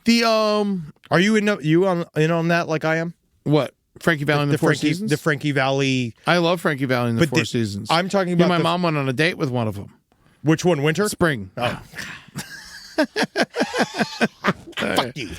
Are you in on that like I am? What? Frankie Valli in the Four Seasons? The Frankie Valli. I love Frankie Valli in the Four Seasons. I'm talking about my mom went on a date with one of them. Which one? Winter? Spring. Oh. Fuck you.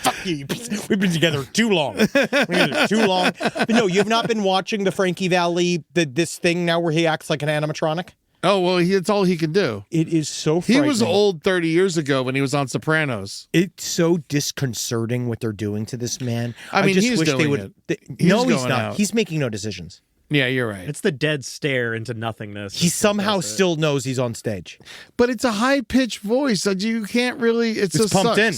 We've been together too long. But no, you have not been watching the Frankie Valli, this thing now where he acts like an animatronic? Oh, well, that's all he can do. It is so frightening. He was frightening. old 30 years ago when he was on Sopranos. It's so disconcerting what they're doing to this man. I mean, just he's wish doing they would. it. No, He's he's going not. out. He's making no decisions. Yeah, you're right. It's the dead stare into nothingness. He somehow still knows he's on stage. But it's a high-pitched voice. So you can't really... It's pumped sucks. in.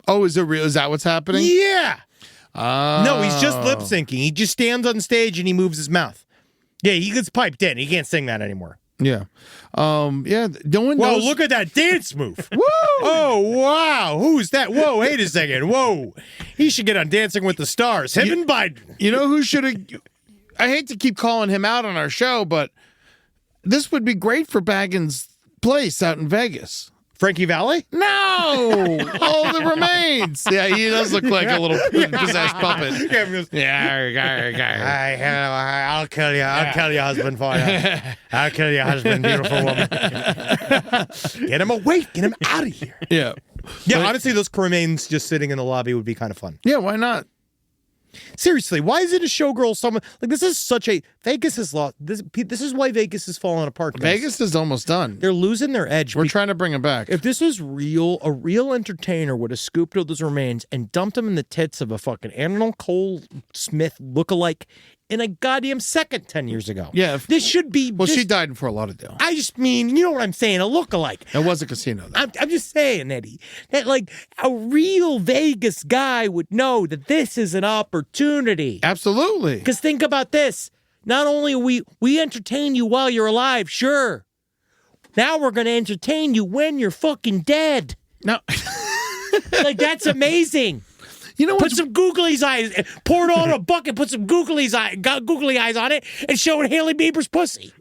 Oh, is it real? Is that what's happening? Yeah. Oh. No, he's just lip syncing. He just stands on stage and he moves his mouth. Yeah, he gets piped in. He can't sing that anymore. Yeah. Yeah. No one Whoa, knows. look at that dance move. Woo! Oh, wow. Who's that? Whoa, wait a second. Whoa. He should get on Dancing with the Stars. Him and Biden. You know who should have... I hate to keep calling him out on our show, but this would be great for Baggins' place out in Vegas. Frankie Valli? No! All the remains. Yeah, he does look like a little possessed puppet. I'll kill you. I'll kill your husband for you. I'll kill your husband, beautiful woman. Get him away. Get him out of here. Yeah. Yeah, honestly, those remains just sitting in the lobby would be kind of fun. Yeah, why not? Seriously, why is it a showgirl? Someone like this is such a Vegas is lost. This is why Vegas is falling apart. Guys. Vegas is almost done. They're losing their edge. We're trying to bring them back. If this was real, a real entertainer would have scooped up those remains and dumped them in the tits of a fucking Arnold Cole Smith lookalike in a goddamn second 10 years ago. Yeah. This should be... Well, she died in Fort Lauderdale. I just mean, you know what I'm saying, a lookalike. It was a casino, though. I'm just saying, Eddie, that like a real Vegas guy would know that this is an opportunity. Absolutely. Because think about this. Not only we entertain you while you're alive, sure. Now we're going to entertain you when you're fucking dead. No. Like, that's amazing. You know what? Put some googly eyes, pour it all in a bucket, put some googly eyes on it, and show it Haley Bieber's pussy.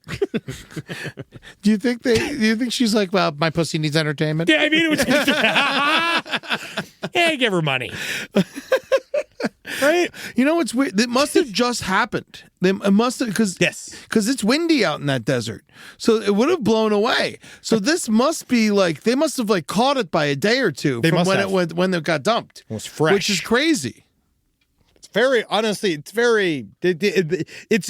Do you think she's like, well, my pussy needs entertainment? Yeah, I mean, it was yeah, give her money. Right? You know what's weird? It must have just happened. It must have because it's windy out in that desert, so it would have blown away. So this must be like they must have like caught it by a day or two from when it got dumped. It was fresh, which is crazy. It's very honestly, it's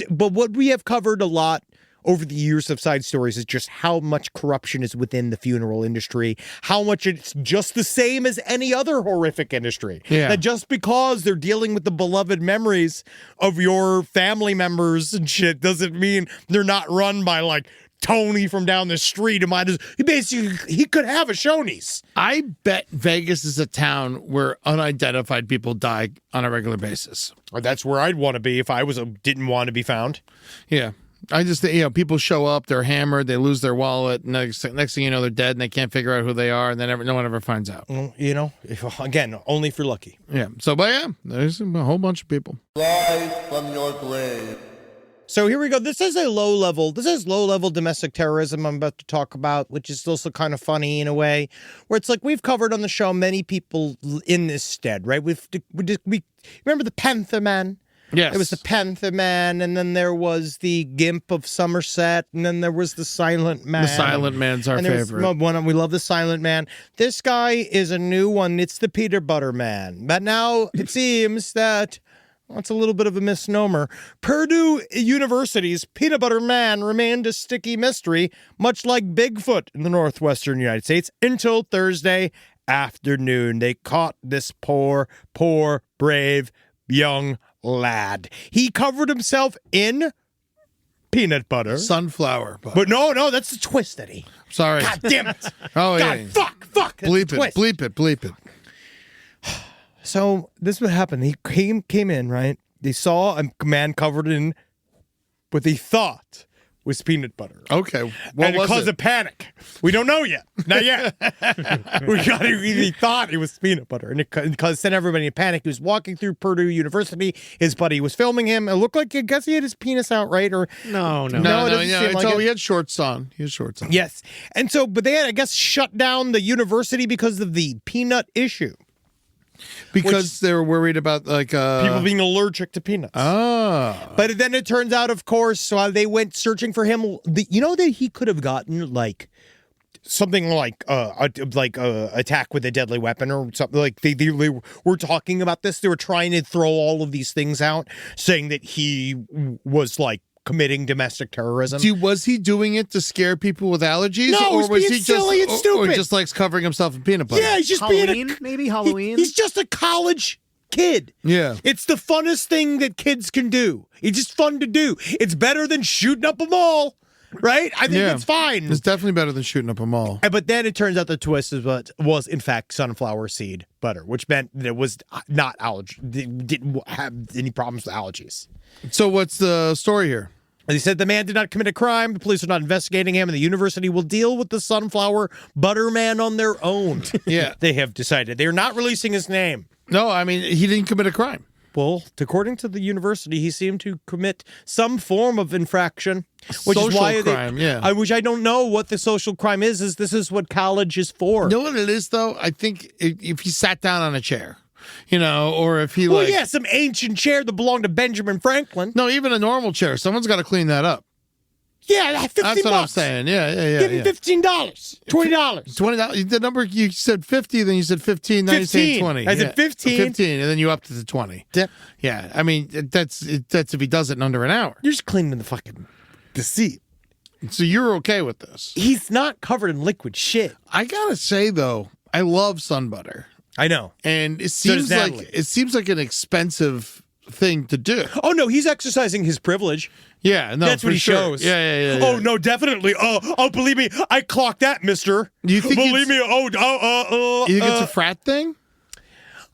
but what we have covered a lot over the years of side stories is just how much corruption is within the funeral industry, how much it's just the same as any other horrific industry. Yeah. That just because they're dealing with the beloved memories of your family members and shit doesn't mean they're not run by like Tony from down the street. He could have a Shoney's. I bet Vegas is a town where unidentified people die on a regular basis. Or that's where I'd want to be if I didn't want to be found. Yeah. I just think, people show up, they're hammered, they lose their wallet, next thing you know, they're dead, and they can't figure out who they are, and then no one ever finds out. Well, again, only if you're lucky. Yeah. So, but yeah, there's a whole bunch of people. Rise from your grave. So here we go. This is low-level domestic terrorism I'm about to talk about, which is also kind of funny in a way, where it's like we've covered on the show many people in this stead, right? We remember the Panther Man? Yes. It was the Panther Man, and then there was the Gimp of Somerset, and then there was the Silent Man. The Silent Man's our favorite. We love the Silent Man. This guy is a new one. It's the Peanut Butter Man. But now it seems that it's a little bit of a misnomer. Purdue University's Peanut Butter Man remained a sticky mystery, much like Bigfoot in the northwestern United States, until Thursday afternoon. They caught this poor, brave young lad. He covered himself in peanut butter. Sunflower butter. But no, that's the twist, Eddie. Sorry. God damn it. Oh, God, yeah. fuck. Bleep it. So this would happen. He came in, right? They saw a man covered in what they thought was peanut butter. Okay. What And it was caused it? a panic. We don't know yet. Not yet. He thought it was peanut butter. And it sent everybody in panic. He was walking through Purdue University. His buddy was filming him. It looked like, I guess he had his penis out, right? Or No. it doesn't seem like it. He had shorts on. Yes. And so, but they had, I guess, shut down the university because of the peanut issue. Because they were worried about People being allergic to peanuts. But then it turns out, of course, while they went searching for him, you know that he could have gotten like something like attack with a deadly weapon or something. Like they were talking about this. They were trying to throw all of these things out, saying that he was like committing domestic terrorism. Was he doing it to scare people with allergies? No, or was being he silly and Or stupid. just likes covering himself in peanut butter? Yeah, he's just Halloween? Maybe Halloween? He's just a college kid. Yeah. It's the funnest thing that kids can do. It's just fun to do. It's better than shooting up a mall, right? I think it's fine. It's definitely better than shooting up a mall. But then it turns out the twist was in fact sunflower seed butter, which meant that it was not allergy. Didn't have any problems with allergies. So what's the story here? They said the man did not commit a crime. The police are not investigating him, and the university will deal with the sunflower butter man on their own. Yeah. They have decided. They're not releasing his name. No, I mean, he didn't commit a crime. Well, according to the university, he seemed to commit some form of infraction, which Social is why crime, yeah. Which I don't know what the social crime is. This is what college is for. You know what it is, though? I think if he sat down on a chair, or if he some ancient chair that belonged to Benjamin Franklin. No, even a normal chair. Someone's got to clean that up. Yeah, $15. That's what I'm saying. Yeah. Give him $15, $20. $20. The number you said 50, then you said 15, now you're saying 20. I said 15. 15, and then you upped it to 20. Yeah. I mean, that's if he does it in under an hour. You're just cleaning the seat. So you're okay with this? He's not covered in liquid shit. I gotta say though, I love sun butter. I know. And it So does seems like an expensive thing to do. Oh no, he's exercising his privilege. Yeah, no, that's what he shows. Yeah. Oh no, definitely. Oh, believe me, I clocked that, mister. Do you think believe me? You think it's a frat thing?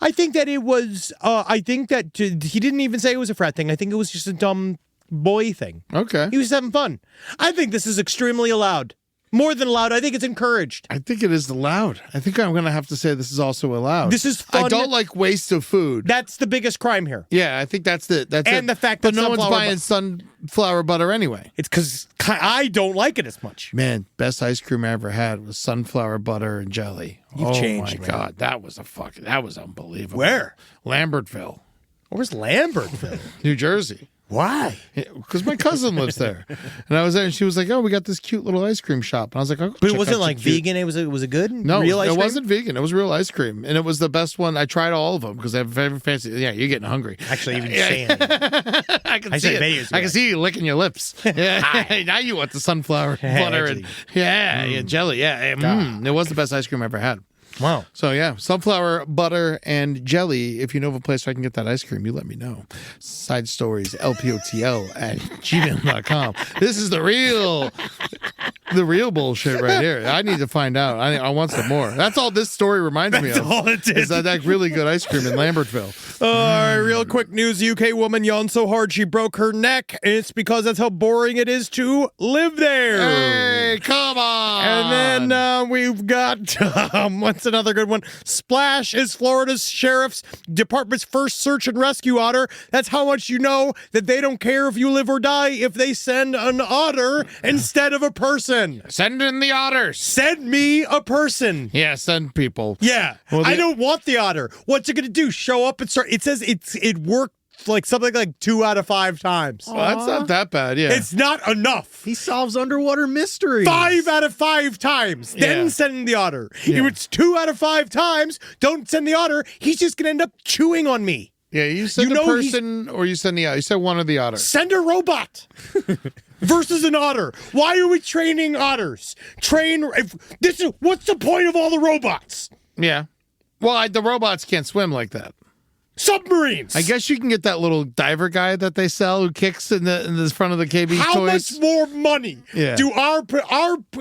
I think that it was. I think that he didn't even say it was a frat thing. I think it was just a dumb boy thing. Okay. He was having fun. I think this is extremely allowed. More than allowed. I think it's encouraged. I think it is allowed. I think I'm going to have to say this is also allowed. This is fun. I don't like waste of food. That's the biggest crime here. Yeah, I think that's the the fact that but no one's sunflower buying sunflower butter anyway. It's because I don't like it as much. Man, best ice cream I ever had was sunflower butter and jelly. You've changed, my man. God, that was unbelievable. Where? Lambertville, Where's Lambertville? New Jersey. Why? Because my cousin lives there, and I was there, and she was like, "Oh, we got this cute little ice cream shop," and I was like, "Oh." But it wasn't like vegan. It was a good. No, real ice it cream? wasn't vegan. It was real ice cream, and it was the best one. I tried all of them because they have very fancy. Yeah, you're getting hungry. Actually, even saying it. I can see it. I can see you licking your lips. Yeah, now you want the sunflower butter and jelly. Yeah, it was the best ice cream I ever had. Wow. So yeah, sunflower butter and jelly. If you know of a place where I can get that ice cream, you let me know. Side stories, lpotl@gmail.com. This is the real bullshit right here. I need to find out. I want some more. That's all this story reminds me of. That's all it did. Is that really good ice cream in Lambertville. All right, real quick news. UK woman yawned so hard she broke her neck. It's because that's how boring it is to live there. Hey, come on. And then we've got, what's another good one? Splash is Florida's Sheriff's Department's first search and rescue otter. That's how much you know that they don't care if you live or die if they send an otter instead of a person. Send in the otters. Send me a person. Yeah, send people. Yeah. Well, I don't want the otter. What's it going to do? Show up and start? It says it worked like something like 2 out of 5 times. Well, that's not that bad, yeah. It's not enough. He solves underwater mysteries. 5 out of 5 times. Then send the otter. Yeah. If it's 2 out of 5 times, don't send the otter. He's just going to end up chewing on me. Yeah, you send a person or you send the otter. You send one of the otters. Send a robot versus an otter. Why are we training otters? What's the point of all the robots? Yeah. Well, the robots can't swim like that. Submarines. I guess you can get that little diver guy that they sell who kicks in the front of the KB How toys. much more money do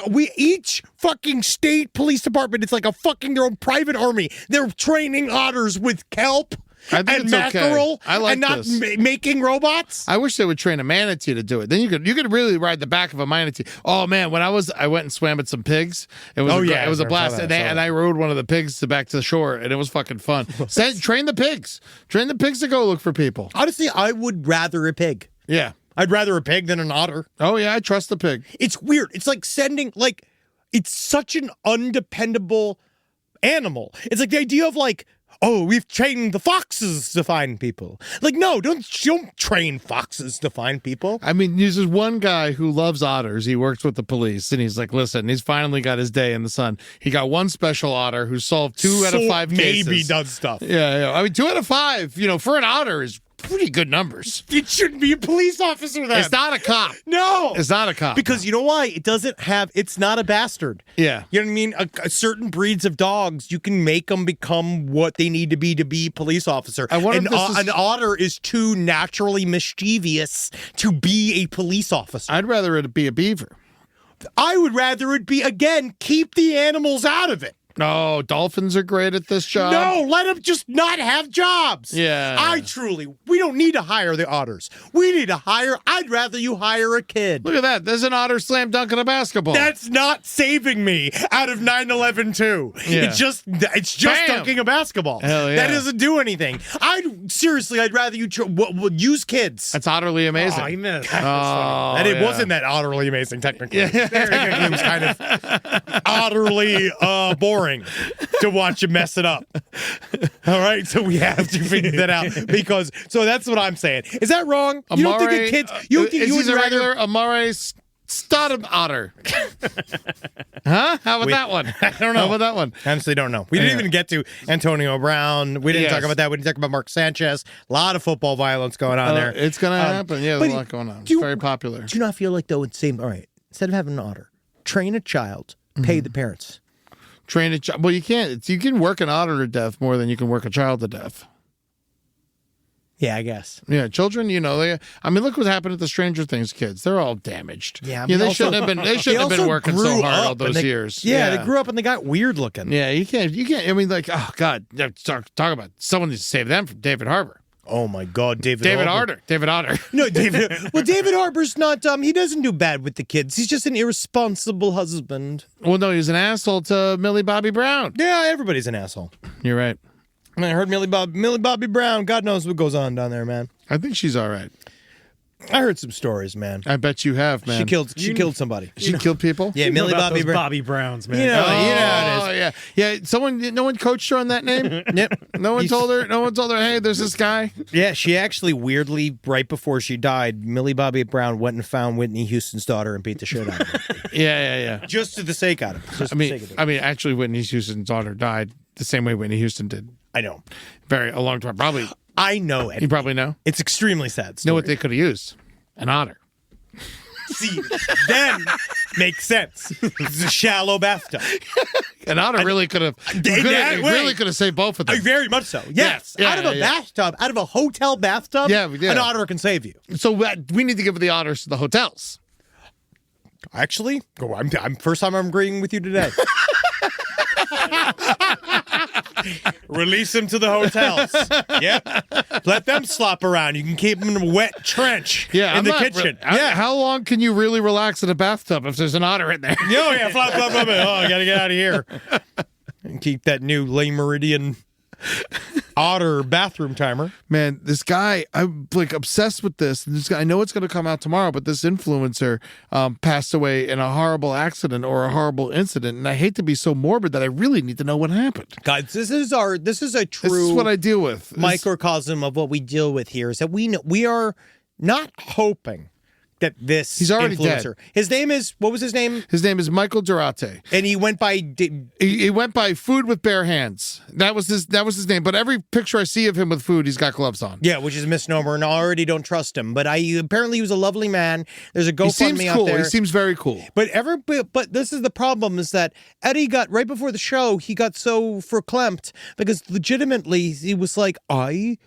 we each fucking state police department? It's like a fucking their own private army. They're training otters with kelp I think and it's okay. mackerel I like and not this. making robots. I wish they would train a manatee to do it. Then you could really ride the back of a manatee. Oh man, when I went and swam with some pigs. It was it was a blast. And I rode one of the pigs back to the shore, and it was fucking fun. Train the pigs. Train the pigs to go look for people. Honestly, I would rather a pig. Yeah. I'd rather a pig than an otter. Oh yeah, I trust the pig. It's weird. It's like it's such an undependable animal. It's like the idea of oh, we've trained the foxes to find people. Like, no, don't train foxes to find people. I mean, there's this one guy who loves otters. He works with the police, and he's like, listen, he's finally got his day in the sun. He got one special otter who solved 2 out of 5 cases. Maybe does stuff. Yeah. I mean, 2 out of 5, for an otter is pretty good numbers. It shouldn't be a police officer then. It's not a cop. No. It's not a cop. Because you know why? It's not a bastard. Yeah. You know what I mean? A certain breeds of dogs, you can make them become what they need to be police officer. I wonder if an otter is too naturally mischievous to be a police officer. I'd rather it be a beaver. I would rather it be, again, keep the animals out of it. No, dolphins are great at this job. No, let them just not have jobs. Yeah. We don't need to hire the otters. I'd rather you hire a kid. Look at that. There's an otter slam dunking a basketball. That's not saving me out of 9/11-2. Yeah. It's just Bam! dunking a basketball. Hell yeah. That doesn't do anything. I'd rather you use kids. That's utterly amazing. Oh, you missed. And it wasn't that utterly amazing, technically. Technically, it was kind of utterly boring to watch you mess it up. All right, so we have to figure that out so that's what I'm saying. Is that wrong? You don't think that kids? You don't think you would is a rather? regular Amare Stodum otter? Huh? How about that one? I don't know. How about that one? Honestly, don't know. We didn't even get to Antonio Brown. We didn't Yes. talk about that. We didn't talk about Mark Sanchez. A lot of football violence going on there. It's going to happen. Yeah, there's a lot going on. It's very popular. Do you not feel like, though, it's same? All right, instead of having an otter, train a child, pay the parents. Train a child. Well, you can't. You can work an otter to death more than you can work a child to death. Yeah, I guess. Yeah, children. Look what happened at the Stranger Things kids. They're all damaged. Yeah, they shouldn't have been. They shouldn't have been working so hard all those years. Yeah, they grew up and they got weird looking. Yeah, you can't. I mean, oh God, talk about someone needs to save them from David Harbour. Oh my God, David Otter. David Otter. No, David. Well, David Harbour's not. He doesn't do bad with the kids. He's just an irresponsible husband. Well, no, he's an asshole to Millie Bobby Brown. Yeah, everybody's an asshole. You're right. I mean, I heard Millie Bobby Brown. God knows what goes on down there, man. I think she's all right. I heard some stories, man. I bet you have, man. She killed somebody. She killed people? Yeah, Millie Bobby Brown. Bobby Browns, man. You know how it is. Yeah. No one coached her on that name. Yep. No one told her, hey, there's this guy. Yeah, she actually weirdly, right before she died, Millie Bobby Brown went and found Whitney Houston's daughter and beat the shit out of her. Yeah. Just to the sake of it. Actually, Whitney Houston's daughter died the same way Whitney Houston did. I know. A long time. Probably. I know it. You probably know. It's extremely sad story. Know what they could have used? An otter. See, then makes sense. It's a shallow bathtub. An otter really could have. Really could have saved both of them. Very much so. Yes. Yeah, out of a bathtub, out of a hotel bathtub, an otter can save you. So we need to give the otters to the hotels. Actually, I'm first time I'm agreeing with you today. Release them to the hotels. Yep. Let them slop around. You can keep them in a wet trench in the kitchen. How long can you really relax in a bathtub if there's an otter in there? Flop. Oh, I got to get out of here. And keep that new Le Meridian otter bathroom timer. Man, this guy, I'm obsessed with this. This guy, I know it's going to come out tomorrow, but this influencer passed away in a horrible accident or a horrible incident, and I hate to be so morbid that I really need to know what happened. Guys, this is a true. This is what I deal with. Microcosm of what we deal with here is that we are not hoping that this He's already influencer. dead. His name is, what was his name? His name is Michael Durate. And he went by He went by Food with Bare Hands. That was his name. But every picture I see of him with food, he's got gloves on. yeah, which is a misnomer, and I already don't trust him. But apparently he was a lovely man. There's a He seems GoFundMe cool. out there. He seems very cool. But this is the problem, is that Eddie got, right before the show, he got so verklempt because legitimately he was like, I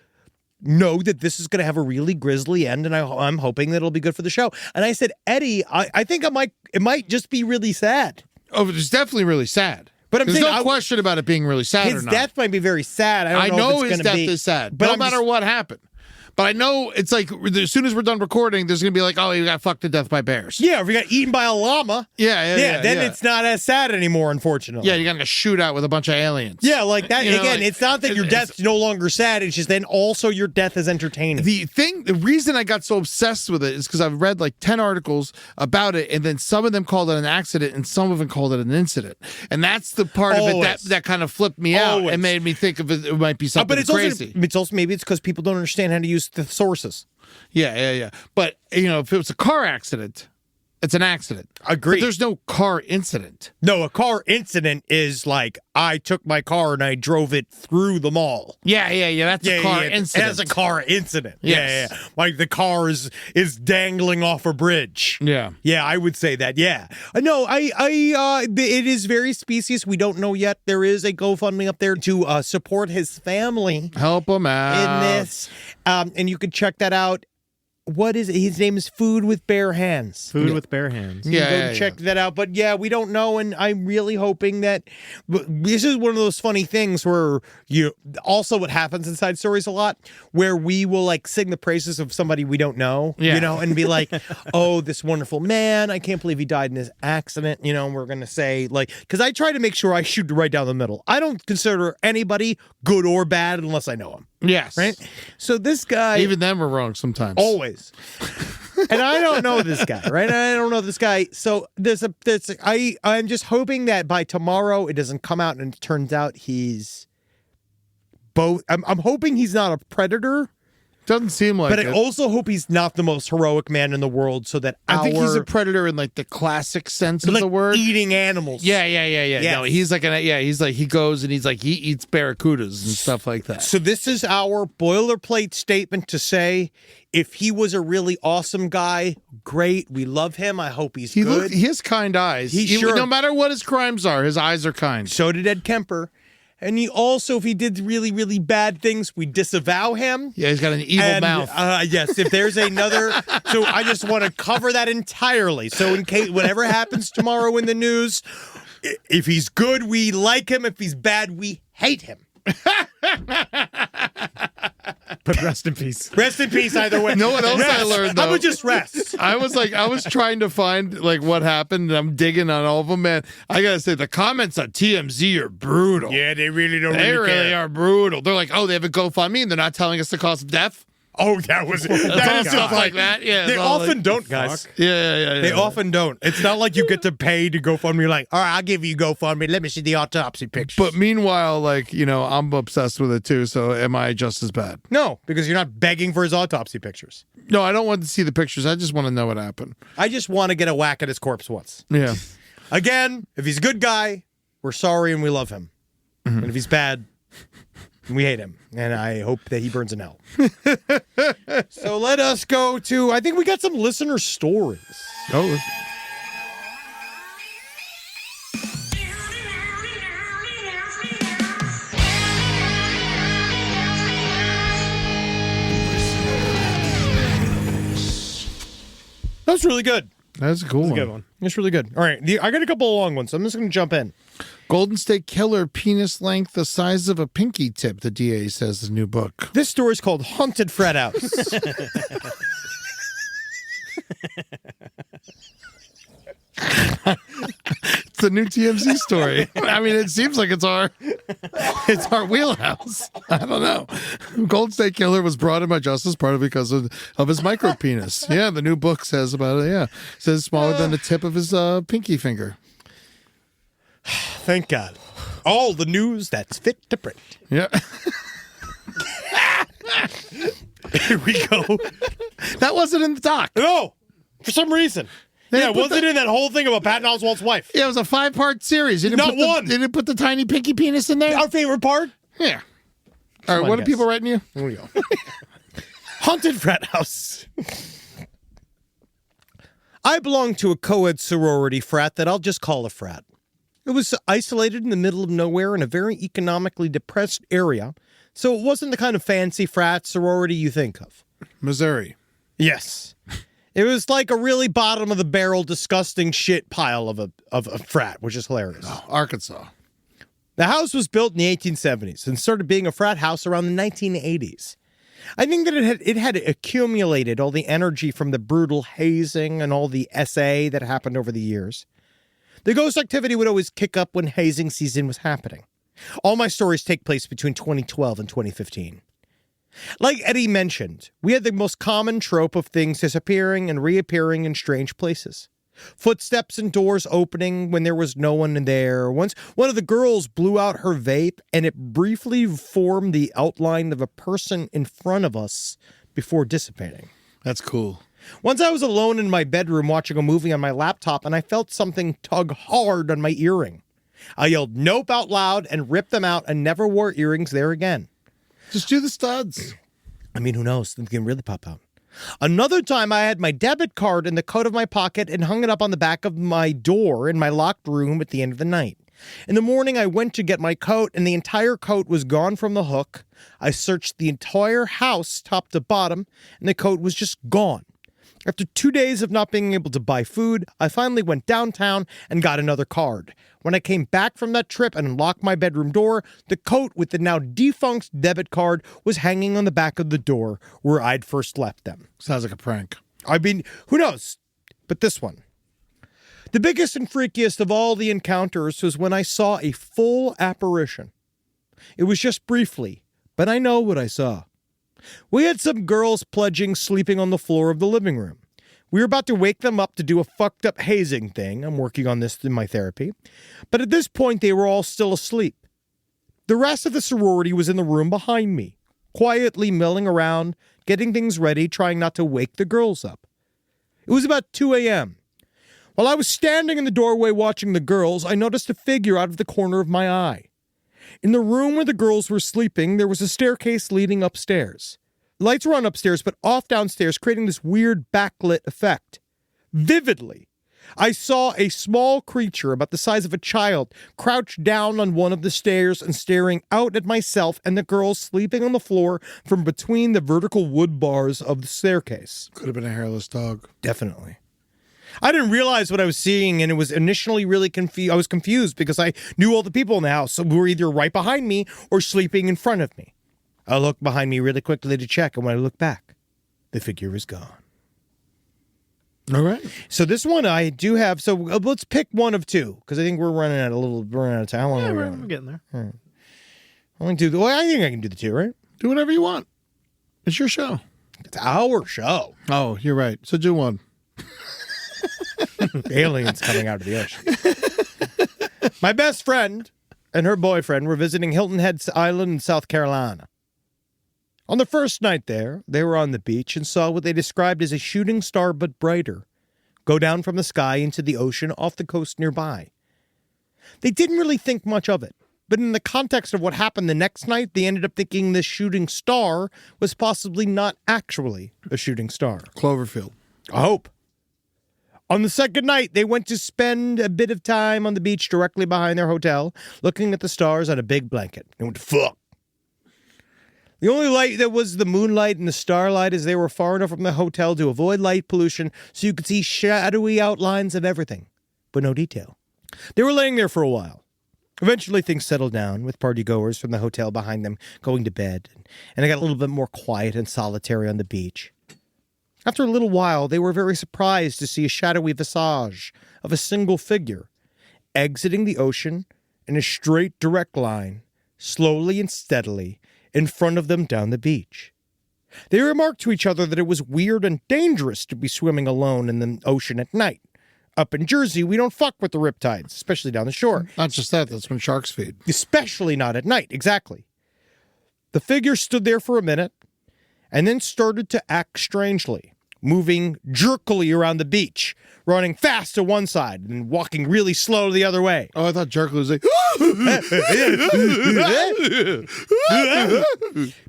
know that this is going to have a really grisly end, and I'm hoping that it'll be good for the show. And I said, Eddie, I think it might just be really sad. Oh, it's definitely really sad. But There's no question about it being really sad or His not. death might be very sad. I don't know if his it's death gonna be, is sad, but no I'm matter just- what happened. But I know it's like as soon as we're done recording, there's going to be like, oh, you got fucked to death by bears. Yeah, if you got eaten by a llama. Yeah, then it's not as sad anymore, unfortunately. Yeah, you're going to shoot out with a bunch of aliens. Yeah, like that. You know, Again, like, it's not that your death's no longer sad. It's just then also your death is entertaining. The reason I got so obsessed with it is because I've read like 10 articles about it, and then some of them called it an accident, and some of them called it an incident. And that's the part of it that kind of flipped me out and made me think of it might be something but it's crazy. Also maybe it's because people don't understand how to use the sources. Yeah. But, if it was a car accident, it's an accident. Agreed. But there's no car incident. No, a car incident is like I took my car and I drove it through the mall. Yeah. That's a car incident. That's a car incident. Yes. Yeah. Like the car is dangling off a bridge. Yeah. Yeah, I would say that. Yeah. No, it is very specious. We don't know yet. There is a GoFundMe up there to support his family. Help him out. In this. And you can check that out. What is it? His name is Food with Bare Hands. Food with bare hands. You can go check that out. But yeah, we don't know, and I'm really hoping that this is one of those funny things where what happens inside stories a lot, where we will like sing the praises of somebody we don't know, and be like, oh, this wonderful man, I can't believe he died in this accident, and we're gonna say like, because I try to make sure I shoot right down the middle. I don't consider anybody good or bad unless I know him. Yes. Right? So this guy... Even them are wrong sometimes. Always. And I don't know this guy, right? I don't know this guy. So I'm just hoping that by tomorrow it doesn't come out and it turns out he's both... I'm hoping he's not a predator. Doesn't seem like but it. I also hope he's not the most heroic man in the world, so that I think he's a predator in like the classic sense of the word. Eating animals. Yeah. Yes. No, he's like he goes and he eats barracudas and stuff like that. So this is our boilerplate statement to say, if he was a really awesome guy, great. We love him. I hope he's good. He has kind eyes. No matter what his crimes are, his eyes are kind. So did Ed Kemper. And he also, if he did really, really bad things, we disavow him. Yeah, he's got an evil mouth. Yes, if there's another... So I just want to cover that entirely. So in case whatever happens tomorrow in the news, if he's good, we like him. If he's bad, we hate him. But rest in peace. Rest in peace either way. No one else rest. I learned, though. I would just rest. I was trying to find like what happened, and I'm digging on all of them, man. I gotta say, the comments on TMZ are brutal. Yeah, they really don't They really really care. are brutal. They're like, oh, they have a GoFundMe, and they're not telling us the cause of death. Oh, that is Stuff just like that. Yeah, They it's all often like, don't, guys. Yeah. They often don't. It's not like you get to pay to GoFundMe. Like, all right, I'll give you GoFundMe. Let me see the autopsy pictures. But meanwhile, I'm obsessed with it too. So am I just as bad? No, because you're not begging for his autopsy pictures. No, I don't want to see the pictures. I just want to know what happened. I just want to get a whack at his corpse once. Yeah. Again, if he's a good guy, we're sorry and we love him. Mm-hmm. And if he's bad, we hate him. And I hope that he burns in hell. So let us go to, I think we got some listener stories. Oh. That's really good. That's a cool That's a one. good one. It's really good. All right. I got a couple of long ones, so I'm just going to jump in. Golden State Killer, penis length the size of a pinky tip, the DA says, his new book. This story is called Haunted Fred House. It's a new TMZ story. I mean, it seems like it's our wheelhouse. I don't know. Golden State Killer was brought in by justice partly because of his micro penis. Yeah, the new book says about it. Yeah, it says smaller than the tip of his pinky finger. Thank God. All the news that's fit to print. Yeah. Here we go. That wasn't in the doc. No. For some reason. They Yeah, put wasn't in that whole thing about Patton Oswalt's wife. Yeah, it was a 5-part series. You didn't Not put one. They didn't put the tiny pinky penis in there? Our favorite part? Yeah. All right, what are people writing you? Here we go. Haunted frat house. I belonged to a co-ed sorority frat that I'll just call a frat. It was isolated in the middle of nowhere in a very economically depressed area, so it wasn't the kind of fancy frat sorority you think of. Missouri. Yes. It was like a really bottom-of-the-barrel, disgusting shit pile of a frat, which is hilarious. Oh, Arkansas. The house was built in the 1870s and started being a frat house around the 1980s. I think that it had accumulated all the energy from the brutal hazing and all the SA that happened over the years. The ghost activity would always kick up when hazing season was happening. All my stories take place between 2012 and 2015. Like Eddie mentioned, we had the most common trope of things disappearing and reappearing in strange places. Footsteps and doors opening when there was no one in there. Once one of the girls blew out her vape and it briefly formed the outline of a person in front of us before dissipating. That's cool. Once I was alone in my bedroom watching a movie on my laptop and I felt something tug hard on my earring. I yelled nope out loud and ripped them out and never wore earrings there again. Just do the studs. I mean, who knows? They can really pop out. Another time I had my debit card in the coat of my pocket and hung it up on the back of my door in my locked room at the end of the night. In the morning, I went to get my coat and the entire coat was gone from the hook. I searched the entire house top to bottom and the coat was just gone. After 2 days of not being able to buy food, I finally went downtown and got another card. When I came back from that trip and unlocked my bedroom door, the coat with the now defunct debit card was hanging on the back of the door where I'd first left them. Sounds like a prank. I mean, who knows? But this one. The biggest and freakiest of all the encounters was when I saw a full apparition. It was just briefly, but I know what I saw. We had some girls pledging sleeping on the floor of the living room. We were about to wake them up to do a fucked up hazing thing. I'm working on this in my therapy. But at this point, they were all still asleep. The rest of the sorority was in the room behind me, quietly milling around, getting things ready, trying not to wake the girls up. It was about 2 a.m. While I was standing in the doorway watching the girls, I noticed a figure out of the corner of my eye. In the room where the girls were sleeping, there was a staircase leading upstairs. Lights were on upstairs, but off downstairs, creating this weird backlit effect. Vividly, I saw a small creature about the size of a child crouched down on one of the stairs and staring out at myself and the girls sleeping on the floor from between the vertical wood bars of the staircase. Could have been a hairless dog. Definitely. I didn't realize what I was seeing, and it was initially really confused. I was confused because I knew all the people in the house who were either right behind me or sleeping in front of me. I looked behind me really quickly to check, and when I looked back, the figure was gone. All right. So this one I do have. So let's pick one of two because I think we're running out of time. How long are we we're running? getting there. All right. I think I can do the two, right? Do whatever you want. It's your show. It's our show. Oh, you're right. So do one. Aliens coming out of the ocean. My best friend and her boyfriend were visiting Hilton Head Island in South Carolina. On the first night there, they were on the beach and saw what they described as a shooting star but brighter go down from the sky into the ocean off the coast nearby. They didn't really think much of it, but in the context of what happened the next night, they ended up thinking this shooting star was possibly not actually a shooting star. Cloverfield. I hope. On the second night, they went to spend a bit of time on the beach directly behind their hotel, looking at the stars on a big blanket. They went, fuck. The only light that was the moonlight and the starlight as they were far enough from the hotel to avoid light pollution so you could see shadowy outlines of everything, but no detail. They were laying there for a while. Eventually, things settled down with partygoers from the hotel behind them going to bed, and it got a little bit more quiet and solitary on the beach. After a little while, they were very surprised to see a shadowy visage of a single figure exiting the ocean in a straight, direct line, slowly and steadily, in front of them down the beach. They remarked to each other that it was weird and dangerous to be swimming alone in the ocean at night. Up in Jersey, we don't fuck with the riptides, especially down the shore. Not just that, that's when sharks feed. Especially not at night, exactly. The figure stood there for a minute and then started to act strangely, moving jerkily around the beach, running fast to one side and walking really slow to the other way. Oh, I thought jerk was like,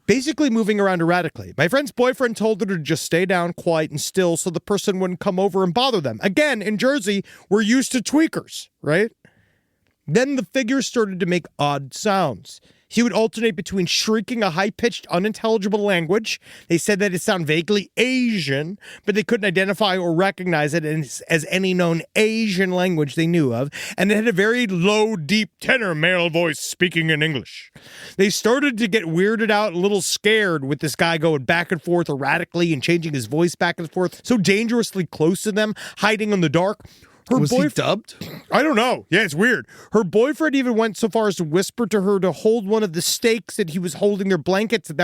basically moving around erratically. My friend's boyfriend told her to just stay down, quiet and still, so the person wouldn't come over and bother them. Again, in Jersey, we're used to tweakers, right? Then the figure started to make odd sounds. He would alternate between shrieking a high-pitched, unintelligible language. They said that it sounded vaguely Asian, but they couldn't identify or recognize it as any known Asian language they knew of, and it had a very low, deep tenor male voice speaking in English. They started to get weirded out, a little scared with this guy going back and forth erratically and changing his voice back and forth, so dangerously close to them, hiding in the dark. was he dubbed? I don't know. Yeah, it's weird. Her boyfriend even went so far as to whisper to her to hold one of the stakes that was holding the blankets of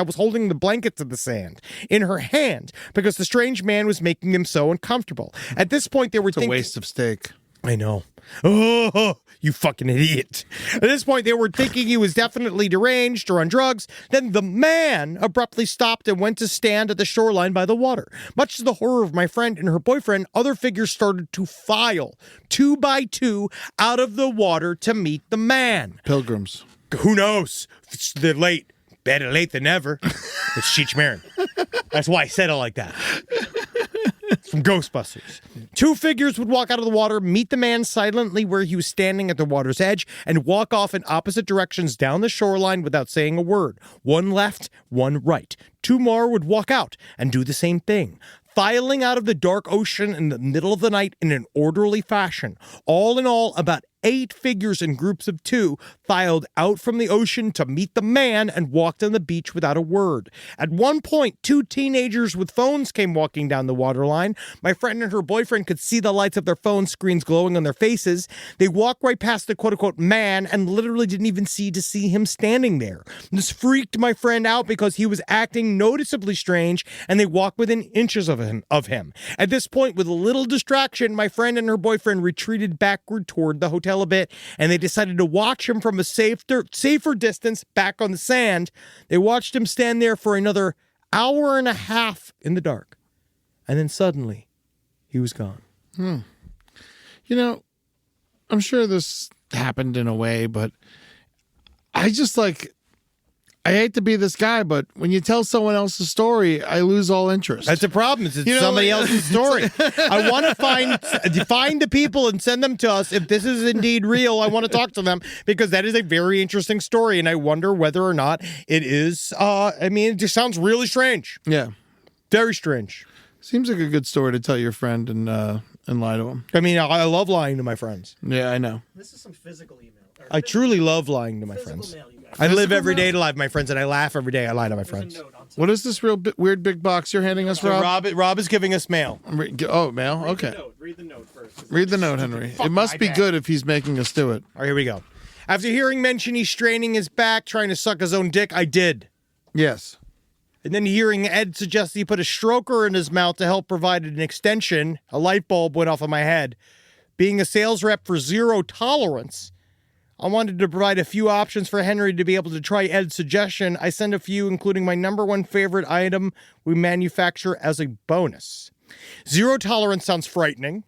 the sand in her hand because the strange man was making them so uncomfortable. At this point, they were thinking... It's a waste of steak. I know. Oh, you fucking idiot. At this point, they were thinking he was definitely deranged or on drugs. Then the man abruptly stopped and went to stand at the shoreline by the water. Much to the horror of my friend and her boyfriend, other figures started to file 2 by 2 out of the water to meet the man. Pilgrims. Who knows? They're late. Better late than never. It's Cheech Marin. That's why I said it like that. It's from Ghostbusters. 2 figures would walk out of the water, meet the man silently where he was standing at the water's edge, and walk off in opposite directions down the shoreline without saying a word. 1 left, 1 right. 2 more would walk out and do the same thing, filing out of the dark ocean in the middle of the night in an orderly fashion. All in all, about 8 figures in groups of 2 filed out from the ocean to meet the man and walked on the beach without a word. At one point, 2 teenagers with phones came walking down the waterline. My friend and her boyfriend could see the lights of their phone screens glowing on their faces. They walked right past the quote-unquote man and literally didn't even see him standing there. This freaked my friend out because he was acting noticeably strange, and they walked within inches of him. At this point, with a little distraction, my friend and her boyfriend retreated backward toward the hotel a bit, and they decided to watch him from a safer distance back on the sand. They watched him stand there for another hour and a half in the dark, and then suddenly he was gone. You know, I'm sure this happened in a way, but I hate to be this guy, but when you tell someone else's story, I lose all interest. That's the problem. It's somebody else's story. I want to find the people and send them to us. If this is indeed real, I want to talk to them because that is a very interesting story, and I wonder whether or not it is. It just sounds really strange. Yeah. Very strange. Seems like a good story to tell your friend and lie to him. I mean, I love lying to my friends. Yeah, I know. This is some physical email. I truly love lying to my friends. Mail, you guys. I live every day to lie to my friends, and I laugh every day I lie to my friends. What is this weird big box you're handing us, So Rob? Rob is giving us mail. Oh, mail? Okay. Read the note first. Read the note, Henry. It must be good if he's making us do it. All right, here we go. After hearing mention he's straining his back, trying to suck his own dick, I did. Yes. And then hearing Ed suggest he put a stroker in his mouth to help provide an extension, a light bulb went off in my head. Being a sales rep for Zero Tolerance, I wanted to provide a few options for Henry to be able to try Ed's suggestion. I sent a few, including my #1 favorite item we manufacture as a bonus. Zero Tolerance sounds frightening.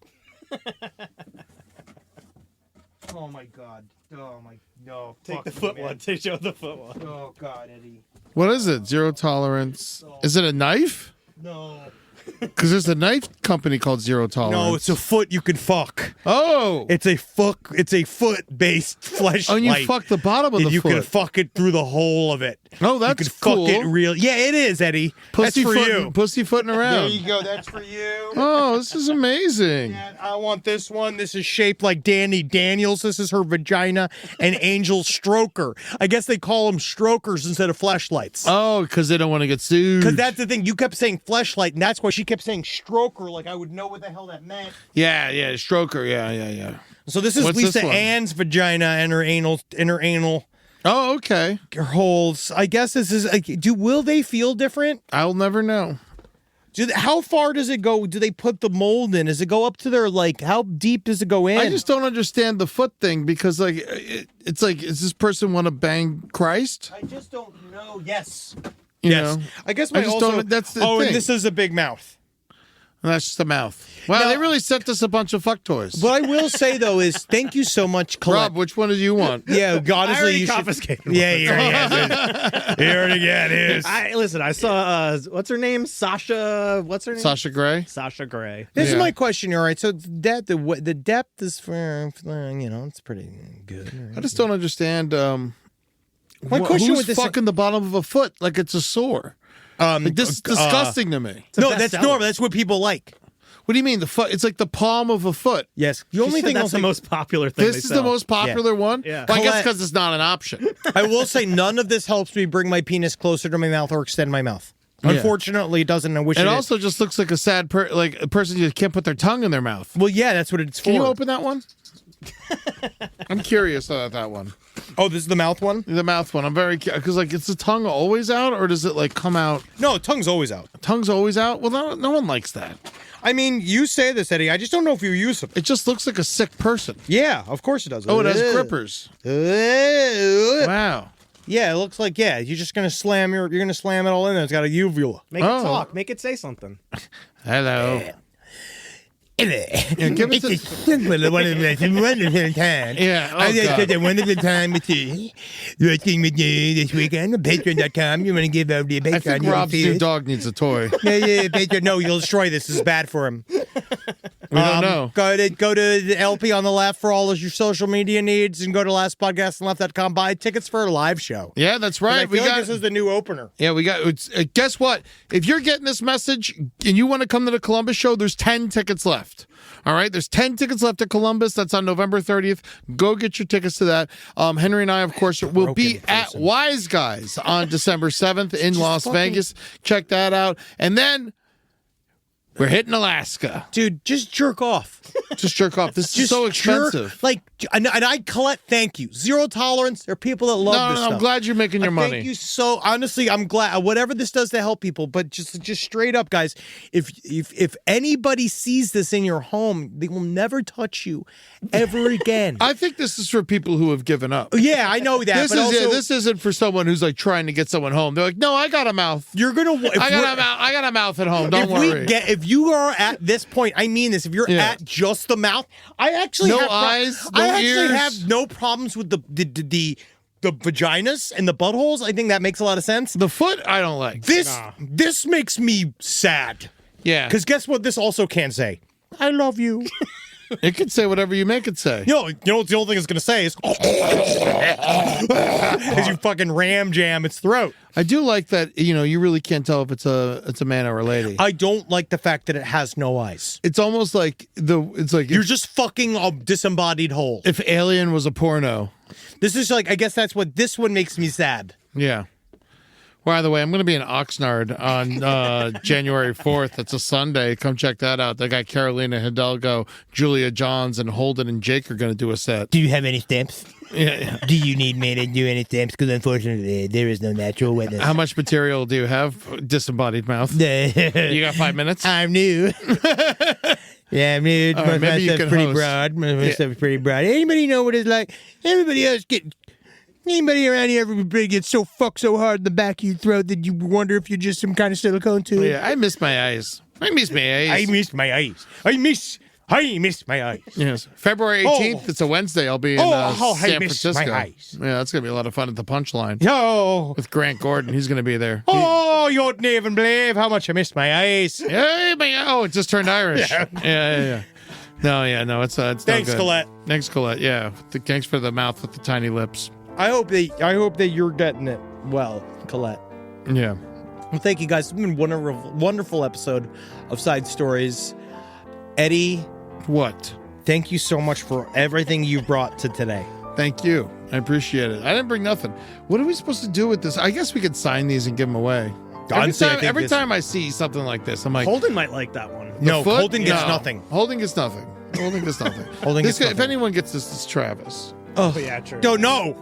Oh, my God. Oh, my... No. Take the foot one. Take show the foot one. Oh, God, Eddie. What is it? Zero tolerance. Is it a knife? No. Because there's a knife company called Zero Tolerance. No, it's a foot you can fuck. Oh. It's a foot-based fleshlight. Oh, and you fuck the bottom of the you foot. You can fuck it through the whole of it. Oh, that's you can cool. Fuck it real. Yeah, it is, Eddie. That's for you. Pussyfooting around. There you go. That's for you. Oh, this is amazing. Yeah, I want this one. This is shaped like Danny Daniels. This is her vagina. And Angel Stroker. I guess they call them strokers instead of fleshlights. Oh, because they don't want to get sued. Because that's the thing. You kept saying fleshlight, and that's why she kept saying stroker, like I would know what the hell that meant. Yeah, stroker. Yeah. So this is What's Lisa this one? Ann's vagina and her anal. Oh, okay. Holes. I guess this is. Will they feel different? I'll never know. How far does it go? Do they put the mold in? Does it go up to their how deep does it go in? I just don't understand the foot thing because it's like, does this person want to bang Christ? I just don't know. Yes. You yes. know? I guess I just don't. That's the thing. And this is a big mouth. And that's just the mouth. Wow, they really sent us a bunch of fuck toys. What I will say though is thank you so much, Colette. Rob, which one do you want? Yeah, honestly, I already you should. confiscated one. Yeah, you already got it. Listen, I saw, what's her name? Sasha, what's her name? Sasha Grey? Sasha Grey. This Yeah. is my question. All right, so the depth is for it's pretty good. I just don't understand. My question who's with this- fucking the bottom of a foot like it's a sore? Like, this is disgusting to me. No, that's normal. That's what people like. What do you mean the foot? It's like the palm of a foot. Yes. The She only said thing that's I'll the say, most popular thing. This is the most popular one? Yeah. Well, I guess Colette- because it's not an option. I will say none of this helps me bring my penis closer to my mouth or extend my mouth. Yeah. Unfortunately, it doesn't. I wish It it also just looks like a sad like a person who can't put their tongue in their mouth. Well, yeah, that's what it's for. Can you open that one? I'm curious about that one. Oh, this is the mouth one? The mouth one. I'm very because like is the tongue always out or does it like come out? No, tongue's always out. Tongue's always out. Well, no one likes that. I mean, you say this, Eddie. I just don't know if you use them. It just looks like a sick person. Yeah, of course it does. Oh, it has grippers. Wow. Yeah, it looks like you're just gonna slam you're gonna slam it all in there. It's got a uvula. Make it talk. Make it say something. Hello. Yeah, give us a wonderful time. Yeah, I just God. had a wonderful time with you. Working with you this weekend on Patreon.com. You want to give out the Patreon? I think Rob's new dog needs a toy. Yeah, Patreon. No, you'll destroy this. This is bad for him. We don't know. Go to the LP on the left for all of your social media needs, and go to lastpodcastonleft.com. Buy tickets for a live show. Yeah, that's 'Cause right. I feel like this is the new opener. Yeah, we got. Guess what? If you're getting this message and you want to come to the Columbus show, there's 10 tickets left. All right, there's 10 tickets left at Columbus. That's on November 30th. Go get your tickets to that. Henry and I, of course, will be at Wise Guys on December 7th in Las Vegas. Check that out. And then we're hitting Alaska. Dude, just jerk off. Just jerk off. This is Just so jerk- expensive. and I, Colette, thank you. Zero tolerance. There are people that love this No, I'm stuff. glad you're making your money. Thank you so. Honestly, I'm glad. Whatever this does to help people, but just straight up, guys. If anybody sees this in your home, they will never touch you ever again. I think this is for people who have given up. Yeah, I know that. This but also, this isn't for someone who's like trying to get someone home. They're like, no, I got a mouth. You're gonna. I got a mouth at home. Don't worry. If you are at this point, I mean this. If you're Yeah. at just the mouth, I actually No have eyes, no I actually ears. have no problems with the vaginas and the buttholes. I think that makes a lot of sense. The foot, I don't like. This makes me sad. Yeah, Because guess what? This also can say, "I love you." it can say whatever you make it say. You know what the only thing it's going to say is, as you fucking ram jam its throat. I do like that. You really can't tell if it's a man or a lady. I don't like the fact that it has no eyes. It's almost like You're just fucking a disembodied whole. if Alien was a porno. This is like, I guess that's what this one makes me sad. Yeah. By the way, I'm going to be in Oxnard on January 4th. It's a Sunday. Come check that out. They got Carolina Hidalgo, Julia Johns, and Holden and Jake are going to do a set. Do you have any stamps? Yeah. Do you need me to do any stamps? Because unfortunately, there is no natural witness. How much material do you have? Disembodied mouth. You got 5 minutes? I'm new. Yeah, I'm new. All right, My maybe you stuff's can pretty host. broad. My stuff's pretty broad. Anybody know what it's like? Anybody around here ever gets so fucked so hard in the back of your throat that you wonder if you're just some kind of silicone tube? Yeah, I miss my eyes. I miss my eyes. I miss my eyes. I miss my eyes. Yes. February 18th, it's a Wednesday. I'll be in I San miss Francisco. my eyes. Yeah, that's going to be a lot of fun at the Punchline. Yo. With Grant Gordon. He's going to be there. Oh, you wouldn't even believe how much I missed my eyes. Hey, it just turned Irish. Yeah. No, it's Thanks, no good. Colette. Thanks, Colette. Yeah. Thanks for the mouth with the tiny lips. I hope that you're getting it well, Colette. Yeah. Well, thank you guys. It's been a wonderful episode of Side Stories. Eddie, What? thank you so much for everything you brought to today. Thank you. I appreciate it. I didn't bring nothing. What are we supposed to do with this? I guess we could sign these and give them away. Honestly, I think Every this- time I see something like this, I'm like, Holden might like that one. No, foot? Holden gets No. nothing. Holding gets nothing. Holding gets nothing. Holding This gets guy- If nothing. anyone gets this, it's Travis. Oh, Yeah, true. no.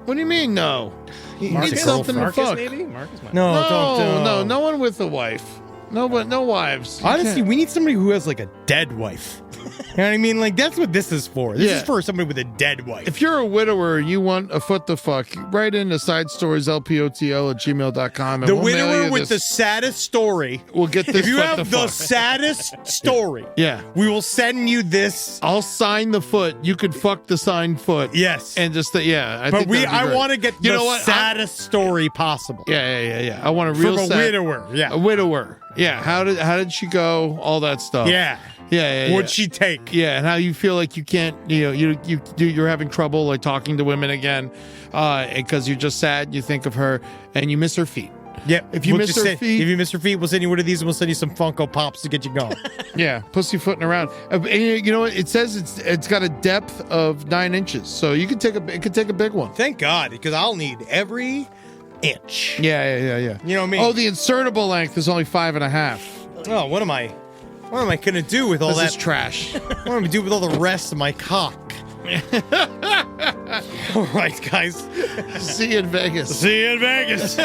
What do you mean, no? He Marcus, needs something to Marcus fuck. maybe? Marcus might. No, No one with a wife. No wives. You Honestly, can't. we need somebody who has like a dead wife. You know what I mean? Like, that's what this is for. This Yeah. is for somebody with a dead wife. If you're a widower, you want a foot to fuck, write into sidestorieslpotl@gmail.com. The widower with the saddest story. We'll get this If you foot have to the fuck. saddest story, Yeah. we will send you this. I'll sign the foot. You could fuck the signed foot. Yes. And just, I But think I want to get You the know what? saddest story possible. Yeah. I want a real From a sad- widower. Yeah. A widower. Yeah. How did she go? All that stuff. Yeah. Yeah. What'd she take? Yeah, and how you feel like you can't, you're having trouble like talking to women again, because you're just sad. You think of her and you miss her feet. Yep. If you miss her feet, if you miss her feet, we'll send you one of these and we'll send you some Funko Pops to get you going. yeah, pussyfooting around. And you know what? It says it's got a depth of 9 inches, so you could take a big one. Thank God, because I'll need every inch. Yeah. You know what I mean? Oh, the insertable length is only 5.5. Oh, what am I gonna do with all This that is trash. What am I gonna do with all the rest of my cock? All right, guys. See you in Vegas. See you in Vegas.